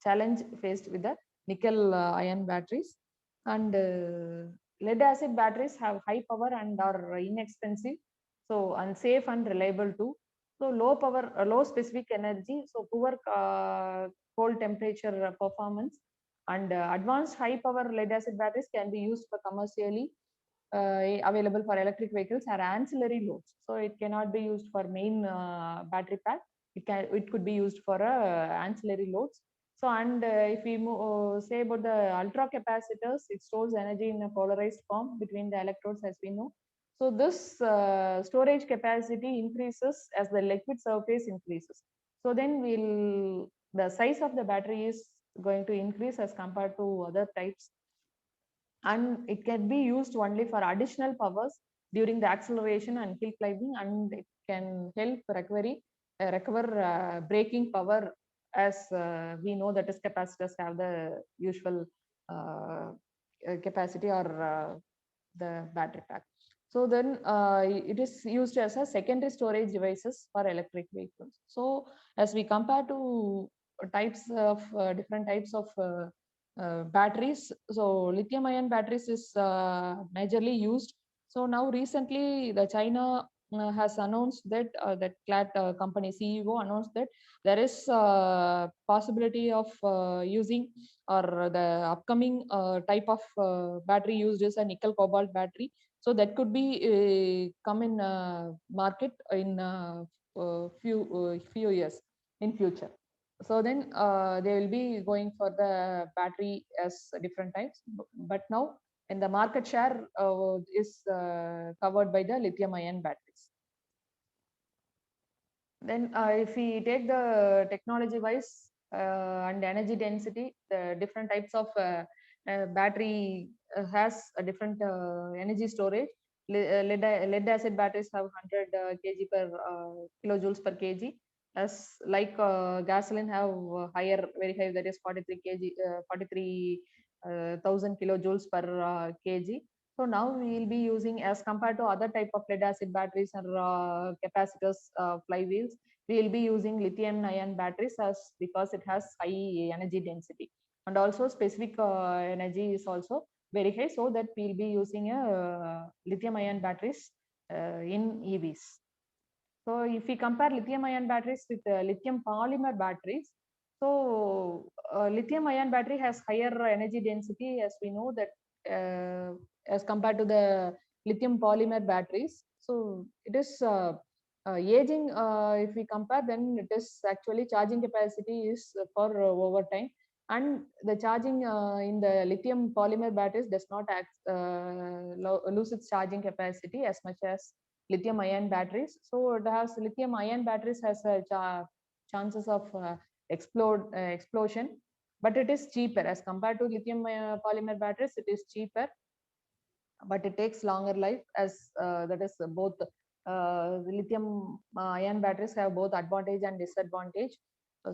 S2: challenge faced with the nickel ion batteries. And lead acid batteries have high power and are inexpensive, so unsafe and reliable too. So low power, low specific energy, so poor cold temperature performance. And advanced high power lead acid batteries can be used for commercially available for electric vehicles are ancillary loads. So it cannot be used for main battery pack. It could be used for ancillary loads. So and if we say about the ultra capacitors, it stores energy in a polarized form between the electrodes, as we know. So this storage capacity increases as the liquid surface increases. So then the size of the battery is going to increase as compared to other types, and it can be used only for additional powers during the acceleration and hill climbing, and it can help recover braking power, as we know that is capacitors have the usual uh, capacity or the battery pack. So then it is used as a secondary storage devices for electric vehicles. So as we compare to types of different types of batteries, so lithium ion batteries is majorly used. So now recently the China has announced that that CLAT company CEO announced that there is possibility of using, or the upcoming type of battery used is a nickel cobalt battery. So that could be come in market in few years in future. So then they will be going for the battery as different types, but now in the market share is covered by the lithium ion batteries. Then if we take the technology wise and energy density, the different types of battery has a different energy storage. Lead acid batteries have 100 kg per kilojoules per kg, as like gasoline have higher, very high, that is 43 kg, 43 1000 kilojoules per kg. So now we will be using, as compared to other type of lead acid batteries or capacitors, flywheels, we will be using lithium ion batteries as because it has high energy density, and also specific energy is also very high, so that we will be using a lithium ion batteries in EVs. So if we compare lithium ion batteries with lithium polymer batteries, so lithium ion battery has higher energy density, as we know that, as compared to the lithium polymer batteries. So it is aging, if we compare, then it is actually charging capacity is for over time, and the charging in the lithium polymer batteries does not lose its charging capacity as much as lithium ion batteries. So it has, lithium ion batteries has a chances of explosion, but it is cheaper as compared to lithium polymer batteries. It is cheaper, but it takes longer life, as that is both the lithium ion batteries have both advantage and disadvantage.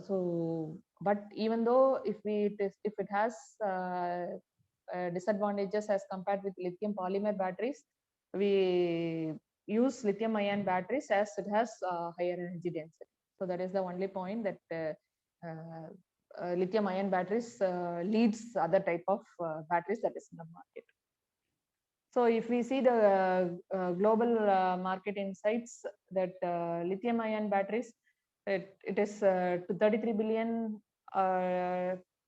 S2: So, but even though if it has disadvantages as compared with lithium polymer batteries, we use lithium ion batteries as it has higher energy density. So that is the only point that lithium ion batteries leads other type of batteries that is in the market. So if we see the global market insights, that lithium ion batteries, it is to 33 billion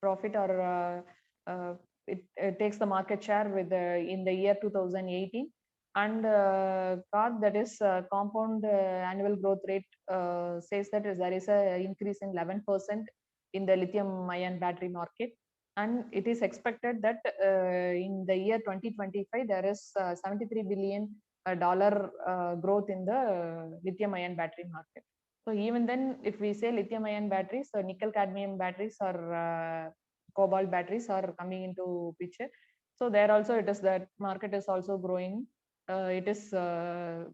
S2: profit, or it takes the market share with in the year 2018. And CAGR, that is compound annual growth rate, says that there is a increase in 11% in the lithium ion battery market. And it is expected that in the year 2025 there is $73 billion dollar growth in the lithium ion battery market. So even then, if we say lithium ion batteries, so nickel cadmium batteries or cobalt batteries are coming into picture. So there also it is, that market is also growing. It is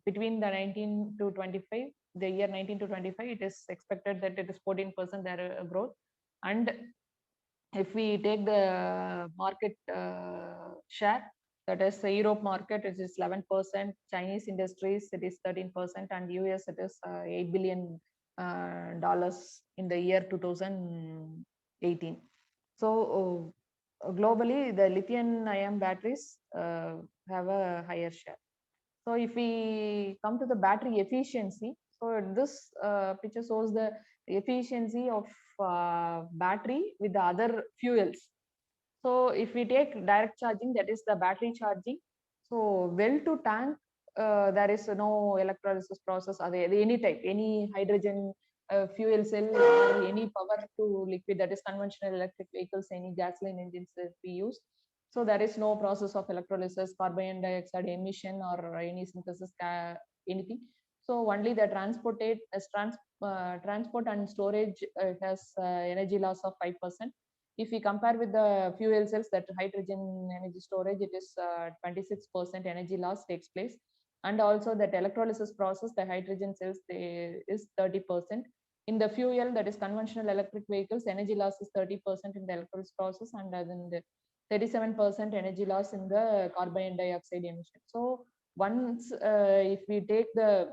S2: between the 19 to 25, the year 19 to 25, it is expected that it is 14% there growth. And if we take the market share, that is the Europe market, it is 11%, Chinese industries it is 13%, and US it is $8 billion dollars in the year 2018. So globally, the lithium ion batteries have a higher share. So if we come to the battery efficiency, so this picture shows the efficiency of battery with the other fuels. So if we take direct charging, that is the battery charging. So well to tank, there is no electrolysis process or any type, any hydrogen fuel cell or any power to liquid, that is conventional electric vehicles, any gasoline engines that we use. So there is no process of electrolysis, carbon dioxide emission, or any synthesis, anything. So only the transport and storage has energy loss of 5%. If we compare with the fuel cells, that hydrogen energy storage, it is 26% energy loss takes place. And also that electrolysis process, the hydrogen cells, is 30%. In the fuel, that is conventional electric vehicles, energy loss is 30% in the electrolysis process, and then the 37% energy loss in the carbon dioxide emission. So once if we take the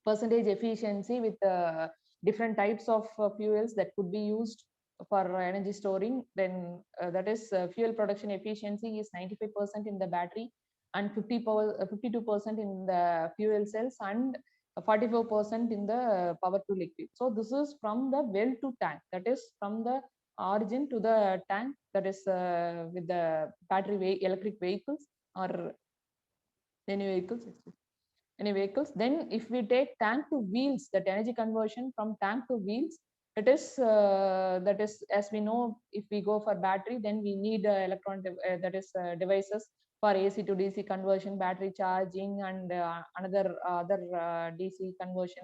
S2: percentage efficiency with different types of fuels that could be used for energy storing, then that is fuel production efficiency is 95% in the battery, and 52% in the fuel cells, and 44% in the power to liquid. So this is from the well to tank, that is from the origin to the tank, that is with the battery electric vehicles or any vehicles. Then if we take tank to wheels, that energy conversion from tank to wheels, it is that is, as we know, if we go for battery, then we need electronic devices for AC to DC conversion, battery charging, and other DC conversion,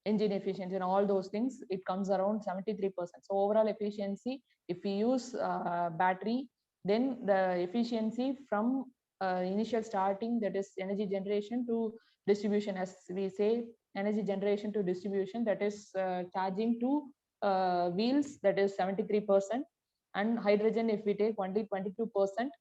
S2: engine efficiency, and all those things. It comes around 73%. So overall efficiency, if we use battery, then the efficiency from initial starting, that is energy generation, to distribution, as we say, energy generation to distribution, that is charging to wheels, that is 73%. and hydrogen if we take only 22%,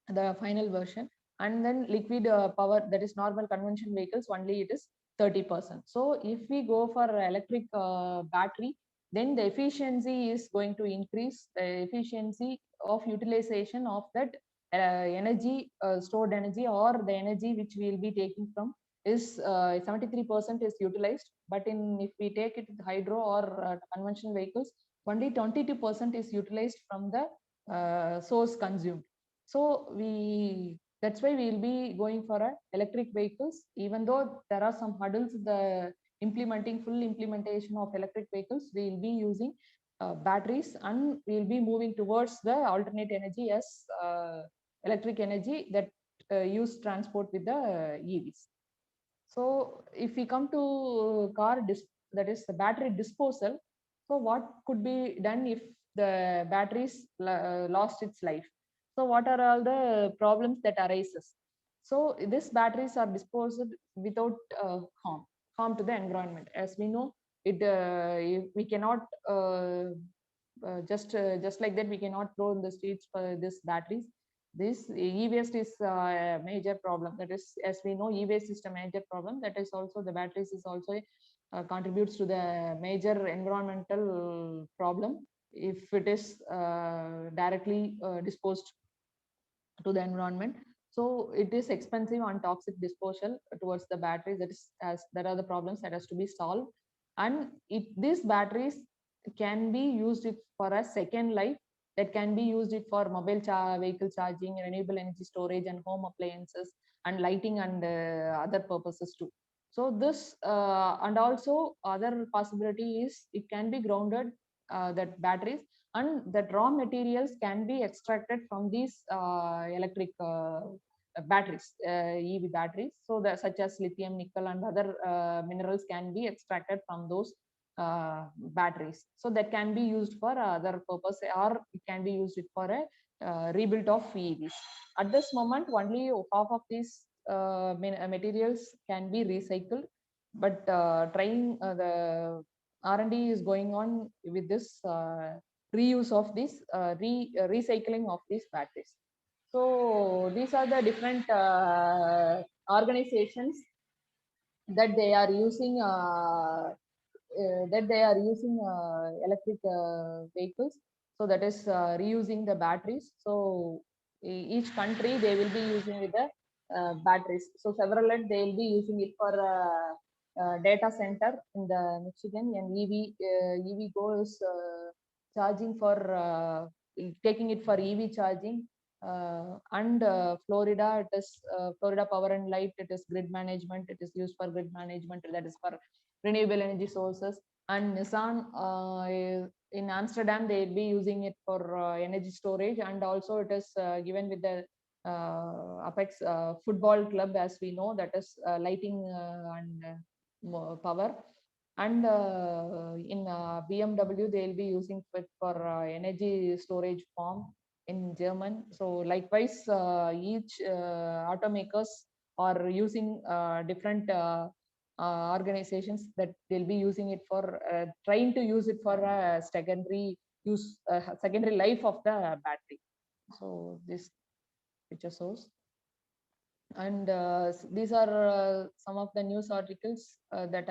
S2: the final version, and then liquid power, that is normal convention vehicles, only it is 30%. So if we go for electric battery, then the efficiency is going to increase, the efficiency of utilization of that energy, stored energy, or the energy which we will be taking from is 73% is utilized. But in if we take it hydro or conventional vehicles, only 22% is utilized from the source consumed. So that's why we will be going for a electric vehicles, even though there are some hurdles, the implementing full implementation of electric vehicles, we will be using batteries, and we will be moving towards the alternate energy as electric energy that use transport with the EVs. So if we come to that is the battery disposal, so what could be done if the batteries lost its life? So what are all the problems that arises? So these batteries are disposed without harm to the environment. As we know, we cannot just like that we cannot throw in the streets for these batteries. This e-waste is a major problem. That is, as we know, e-waste is a major problem. That is also the batteries is also contributes to the major environmental problem if it is directly disposed to the environment. So it is expensive and toxic disposal towards the batteries. That is, as there are the problems that has to be solved, and these batteries can be used for a second life, that can be used it for mobile vehicle charging, renewable energy storage, and home appliances, and lighting, and other purposes too. So this and also other possibility is it can be grounded, that batteries, and that raw materials can be extracted from these electric batteries, EV batteries. So that such as lithium, nickel, and other minerals can be extracted from those batteries. So that can be used for other purpose, or it can be used for a rebuild of EVs. At this moment, only half of these materials can be recycled, but trying the R&D is going on with this reuse of this recycling of these batteries. So these are the different organizations that they are using electric vehicles. So that is reusing the batteries. So each country they will be using with the batteries. So Chevrolet they will be using it for data center in the Michigan, and EV Go is charging for taking it for EV charging. And Florida, it is Florida Power and Light, it is grid management, it is used for grid management, that is for renewable energy sources. And Nissan in Amsterdam, they will be using it for energy storage, and also it is given with the Apex football club, as we know, that is lighting and power. And in BMW, they will be using it for energy storage farm in German. So likewise, each automakers are using different organizations that they'll be using it for trying to use it for secondary use, secondary life of the battery. So this picture shows. And these are some of the news articles that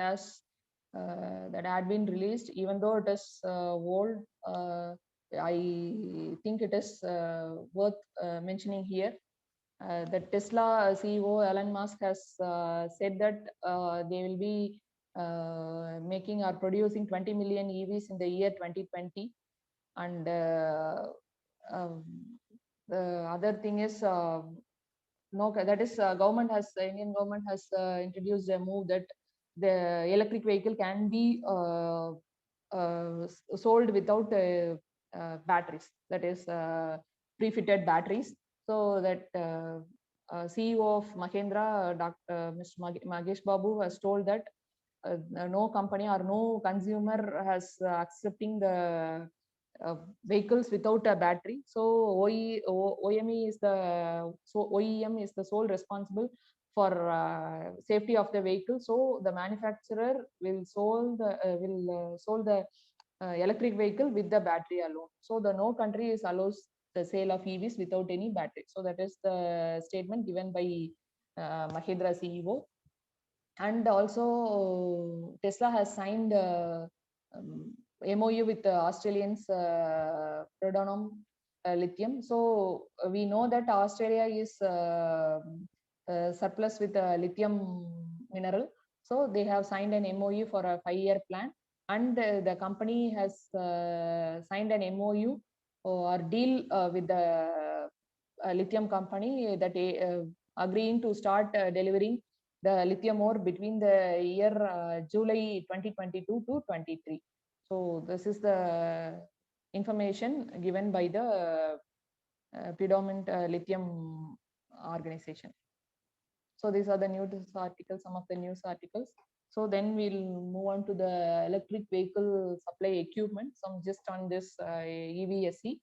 S2: had been released, even though it is old. I think it is worth mentioning here. The Tesla CEO Elon Musk has said that they will be making or producing 20 million EVs in the year 2020. And the other thing is, no, that is Indian government has introduced a move that the electric vehicle can be sold without batteries, that is pre-fitted batteries. So that CEO of Mahindra, Mr. Magesh Babu, has told that no company or no consumer has accepting the vehicles without a battery. So OEM is the sole responsible for safety of the vehicle. So the manufacturer will sold the electric vehicle with the battery alone. So the no country is allows the sale of EVs without any battery. So that is the statement given by Mahindra CEO. And also Tesla has signed MOU with Australians Prodonom Lithium. So we know that Australia is surplus with lithium mineral. So they have signed an MOU for a 5-year plan, and the company has signed an MOU or deal with the lithium company that agreeing to start delivering the lithium ore between the year July 2022 to 23. So this is the information given by the predominant lithium organization. So these are the news articles, some of the news articles. So then we'll move on to the electric vehicle supply equipment, some just on this EVSE.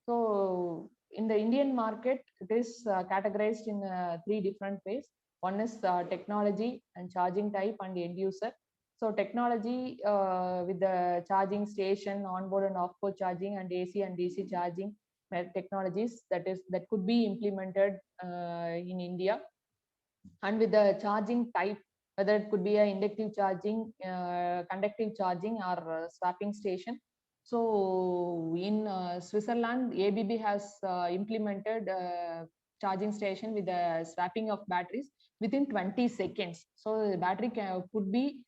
S2: So in the Indian market, it is categorized in 3 different ways. One is technology and charging type and end user. So technology with the charging station, onboard and off-board charging, and AC and DC charging technologies that could be implemented in India. And with the charging type, whether it could be a inductive charging, conductive charging, or swapping station. So in Switzerland, ABB has implemented charging station with the swapping of batteries within 20 seconds. So the battery could be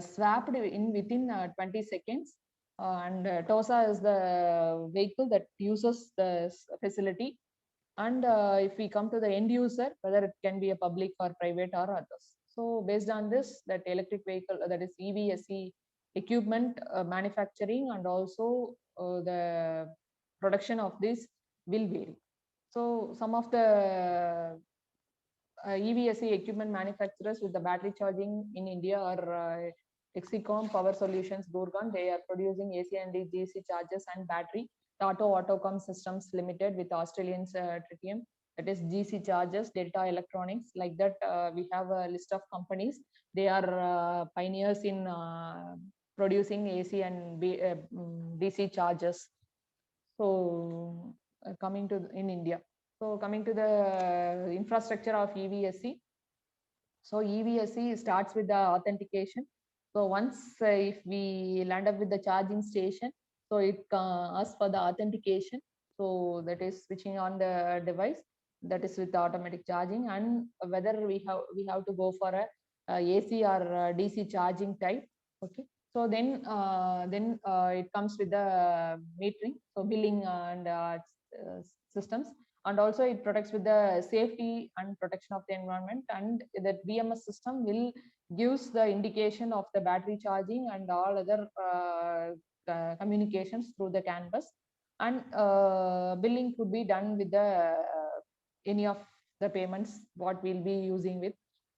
S2: swapped in within 20 seconds. And TOSA is the vehicle that uses the facility. And if we come to the end user, whether it can be a public or private or others. So based on this, that electric vehicle, that is EVSE equipment manufacturing and also the production of this will vary. So some of the EVSE equipment manufacturers with the battery charging in India are Hexicom, Power Solutions, Durgan. They are producing AC and DC chargers and battery. Tata Autocom Systems Limited with Australian Tritium, that is GC Chargers, Delta Electronics. Like that, we have a list of companies. They are pioneers in producing AC and DC chargers. So coming to in India. So coming to the infrastructure of EVSE. So EVSE starts with the authentication. So once if we land up with the charging station, so it asks for the authentication. So that is switching on the device, that is with automatic charging, and whether we have to go for a AC or DC charging type. Okay. So then it comes with the metering, so billing and systems, and also it protects with the safety and protection of the environment. And that BMS system will gives the indication of the battery charging and all other communications through the canvas. And billing could be done with the any of the payments what we'll be using with.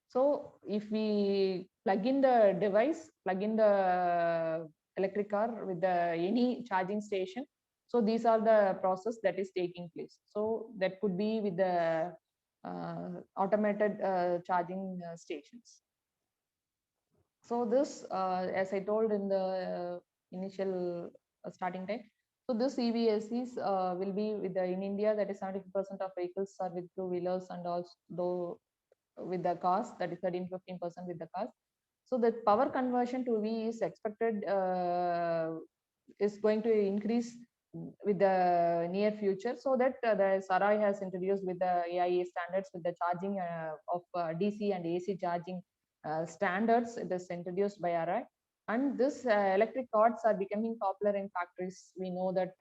S2: So if we plug in the device, plug in the electric car with the any charging station, so these are the process that is taking place. So that could be with the automated charging stations. So this, as I told in the initial starting time, so this EVSEs will be with the, in India, that is 70% of vehicles are with two-wheelers, and also with the cars, that is 13-15% with the cars. So the power conversion to V is expected is going to increase with the near future. So that the SARAI has introduced with the AIA standards with the charging of DC and AC charging standards. It is introduced by ARAI. And this electric carts are becoming popular in factories. We know that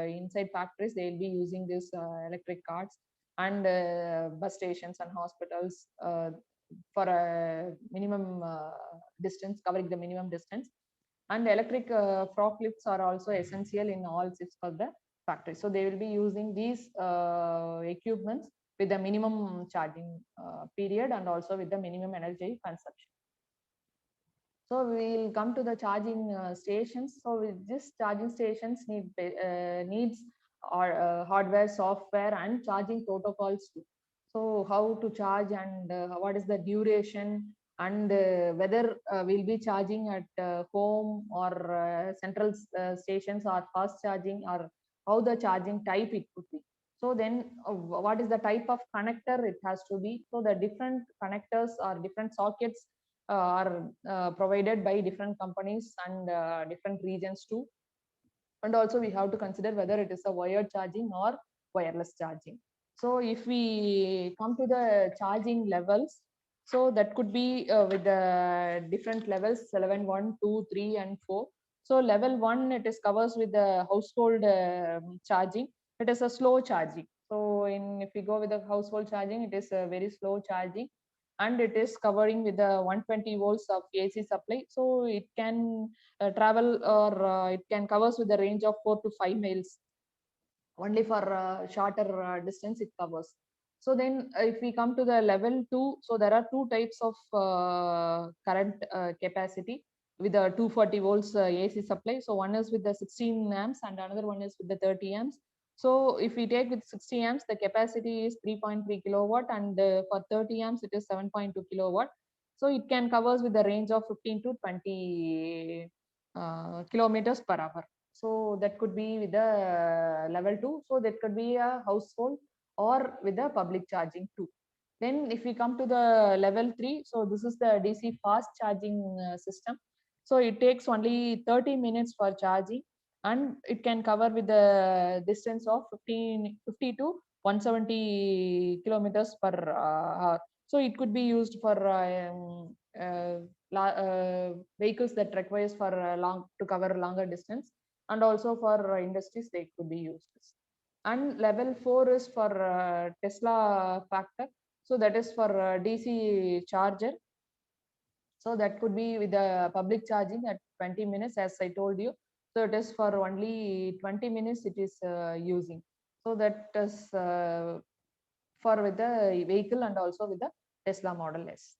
S2: inside factories, they will be using these electric carts, and bus stations and hospitals for a minimum distance, covering the minimum distance. And electric forklifts are also essential in all shifts for the factory. So they will be using these equipments with the minimum charging period and also with the minimum energy consumption. So we'll come to the charging stations. So with this charging stations needs hardware, software, and charging protocols too. So how to charge, and what is the duration, and whether we'll be charging at home or central stations or fast charging, or how the charging type it could be. So then what is the type of connector it has to be. So the different connectors or different sockets are provided by different companies and different regions too. And also we have to consider whether it is a wired charging or wireless charging. So if we come to the charging levels, so that could be with the different levels, level 1, 2, 3 and 4. So level 1, it is covers with the household charging. It is a slow charging. So if we go with the household charging, it is a very slow charging, and it is covering with the 120 volts of AC supply. So it can travel, or it can covers with the range of 4 to 5 miles. Only for shorter distance it covers. So then if we come to the level 2, so there are two types of current capacity with the 240 volts AC supply. So one is with the 16 amps and another one is with the 30 amps. So if we take with 60 amps, the capacity is 3.3 kilowatt, and for 30 amps it is 7.2 kilowatt. So it can covers with the range of 15 to 20 kilometers per hour. So that could be with the level 2. So that could be a household or with the public charging too. Then if we come to the level 3, so this is the DC fast charging system. So it takes only 30 minutes for charging, and it can cover with the distance of 50 to 170 kilometers per hour. So it could be used for vehicles that requires for long to cover longer distance, and also for industries they could be used. And level 4 is for Tesla factor. So that is for DC charger. So that could be with the public charging at 20 minutes, as I told you. So it is for only 20 minutes it is using. So that is for with the vehicle and also with the Tesla Model S.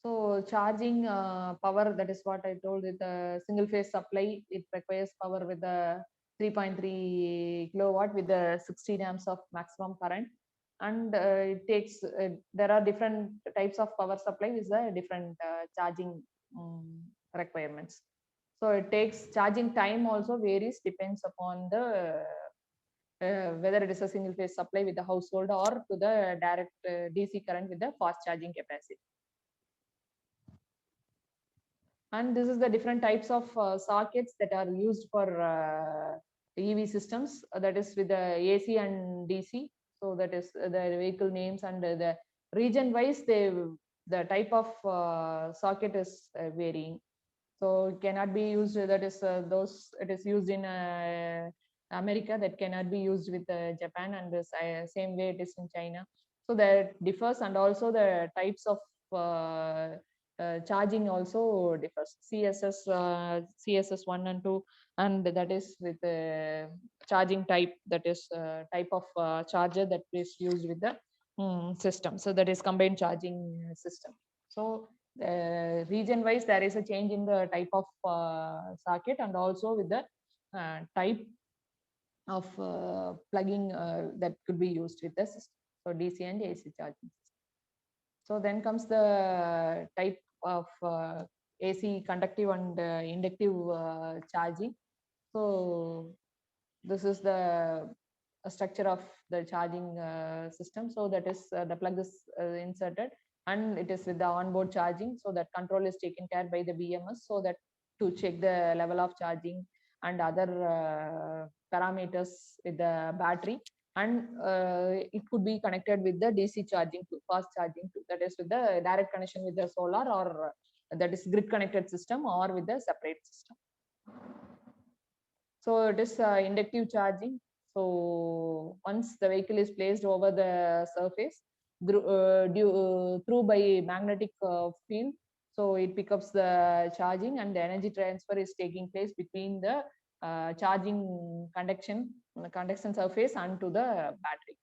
S2: So charging power, that is what I told, with the single phase supply, it requires power with the 3.3 kilowatt with the 16 amps of maximum current. And it takes, there are different types of power supply with the different charging requirements. So it takes, charging time also varies, depends upon the whether it is a single phase supply with the household or to the direct DC current with the fast charging capacity. And this is the different types of sockets that are used for EV systems, that is with the AC and DC. So that is the vehicle names, and the region wise, the type of socket is varying. So it cannot be used, that is those, it is used in America, that cannot be used with Japan, and the same way it is in China. So that differs, and also the types of charging also differs. CSS 1 and 2, and that is with the charging type, that is type of charger that is used with the system. So that is combined charging system. So region wise, there is a change in the type of socket, and also with the type of plugging that could be used with the system. So DC and AC charging. So then comes the type of AC conductive and inductive charging. So this is the structure of the charging system. So that is the plug is inserted, and it is with the onboard charging. So that control is taken care by the BMS, so that to check the level of charging and other parameters with the battery. And it could be connected with the DC charging to fast charging too, that is with the direct connection with the solar, or that is grid connected system, or with the separate system. So it is inductive charging. So once the vehicle is placed over the surface through by magnetic field, so it picks up the charging, and the energy transfer is taking place between the charging conduction surface and to the battery.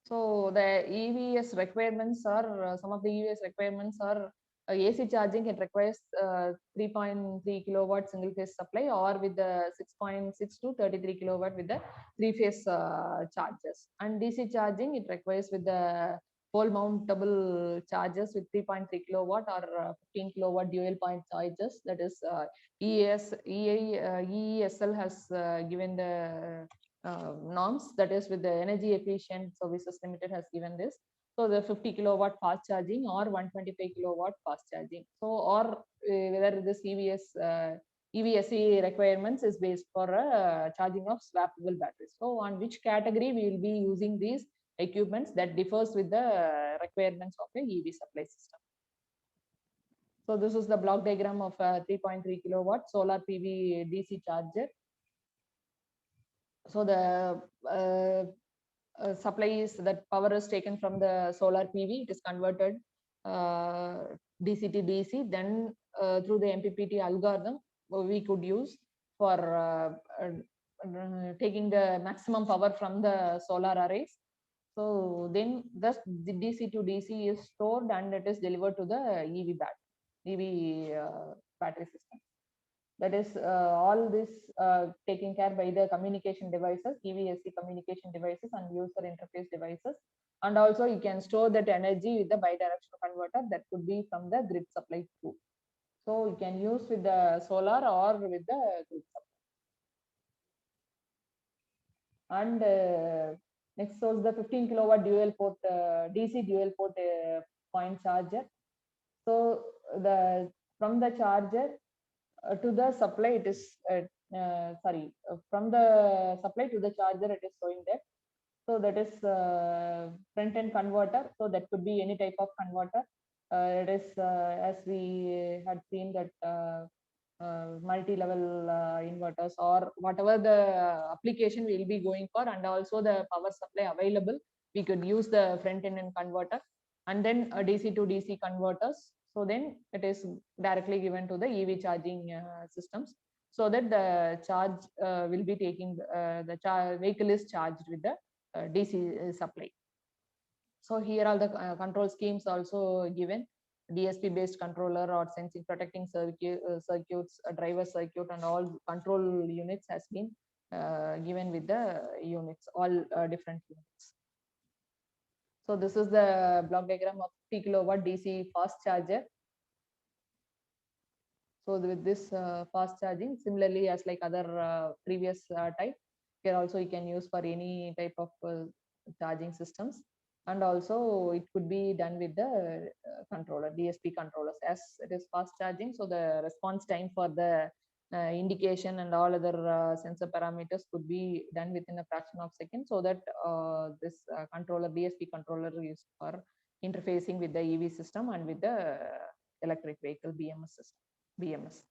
S2: So the EVS requirements are, some of the EVS requirements are AC charging, it requires 3.3 kilowatt single phase supply, or with the 6.6 to 33 kilowatt with the three phase chargers. And DC charging, it requires with the pole mountable chargers with 3.3 kilowatt or 15 kilowatt dual point chargers. That is EESL has given the norms, that is with the Energy Efficient Services Limited has given this. So the 50 kilowatt fast charging or 125 kilowatt fast charging. So, or whether this EVSE requirements is based for charging of swappable batteries. So on which category we will be using these equipments, that differs with the requirements of a EV supply system. So this is the block diagram of a 3.3 kilowatt solar PV DC charger. So the supply is that power is taken from the solar PV, it is converted DC to DC, then through the MPPT algorithm we could use for taking the maximum power from the solar arrays. So then thus the DC to DC is stored and it is delivered to the EV battery system. That is all this taken care by the communication devices, EVSE communication devices and user interface devices. And also you can store that energy with the bidirectional converter, that could be from the grid supply too. So you can use with the solar or with the grid supply. And next was the 15 kilowatt dual port DC dual port point charger. So the from the charger to the supply, it is from the supply to the charger, it is showing that. So that is front end converter. So that could be any type of converter. It is as we had seen that multi-level inverters or whatever the application we will be going for, and also the power supply available, we could use the front end converter, and then DC to DC converters. So then it is directly given to the EV charging systems, so that the charge will be taking the vehicle is charged with the DC supply. So here all the control schemes also given: DSP based controller or sensing protecting circuits, driver circuit, and all control units has been given with the units, all different units. So this is the block diagram of 50 kilowatt DC fast charger. So with this fast charging, similarly as like other previous type, here also you can use for any type of charging systems. And also it could be done with the controller, DSP controllers, as it is fast charging. So the response time for the indication and all other sensor parameters could be done within a fraction of seconds, so that this controller, DSP controller, is for interfacing with the EV system and with the electric vehicle BMS system. BMS.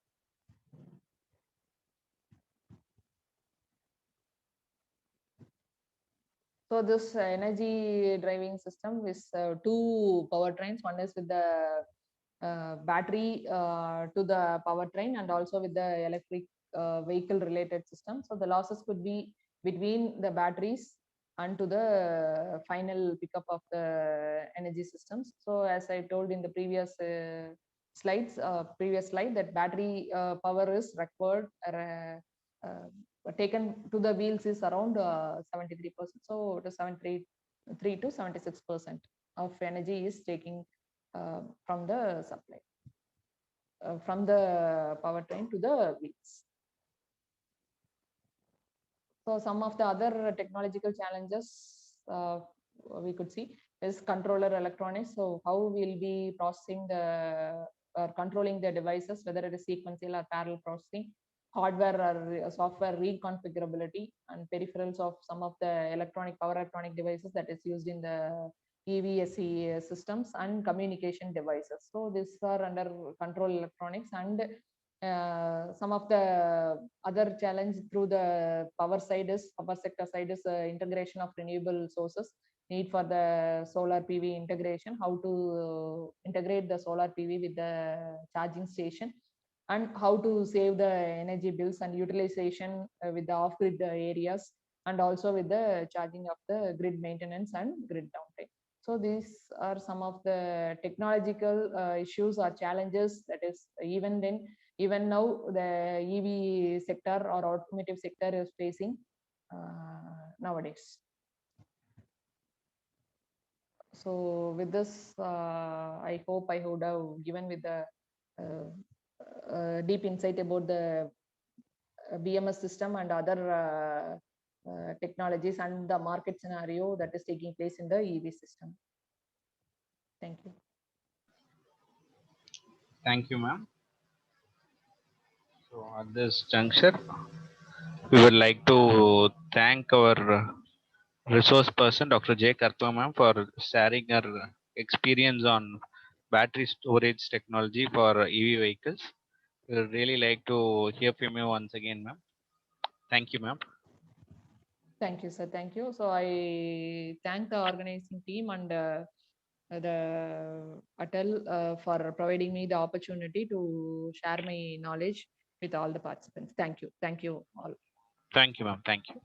S2: So this energy driving system is two powertrains. One is with the battery to the powertrain, and also with the electric vehicle related system. So the losses could be between the batteries and to the final pickup of the energy systems. So as I told in the previous previous slide, that battery power is required taken to the wheels is around 73%. So it is 73 to 76% of energy is taking from the supply, from the powertrain to the wheels. So some of the other technological challenges we could see is controller electronics. So how we'll be processing the or controlling the devices, whether it is sequential or parallel processing, hardware or software reconfigurability, and peripherals of some of the power electronic devices that is used in the EVSE systems, and communication devices. So these are under control electronics. And some of the other challenge through the power sector side is integration of renewable sources, need for the solar PV integration, how to integrate the solar PV with the charging station, and how to save the energy bills and utilization with the off-grid areas, and also with the charging of the grid maintenance and grid downtime. So these are some of the technological issues or challenges that is even now the EV sector or automotive sector is facing nowadays. So with this, I hope I would have given with the deep insight about the BMS system and other technologies and the market scenario that is taking place in the EV system. Thank you.
S1: Thank you, ma'am. So at this juncture, we would like to thank our resource person, Dr. J. Karpa ma'am, for sharing her experience on battery storage technology for EV vehicles. We would really like to hear from you once again, ma'am. Thank you, ma'am.
S2: Thank you, sir. Thank you. So I thank the organizing team and the Atal for providing me the opportunity to share my knowledge with all the participants. Thank you. Thank you all.
S1: Thank you, ma'am. Thank you.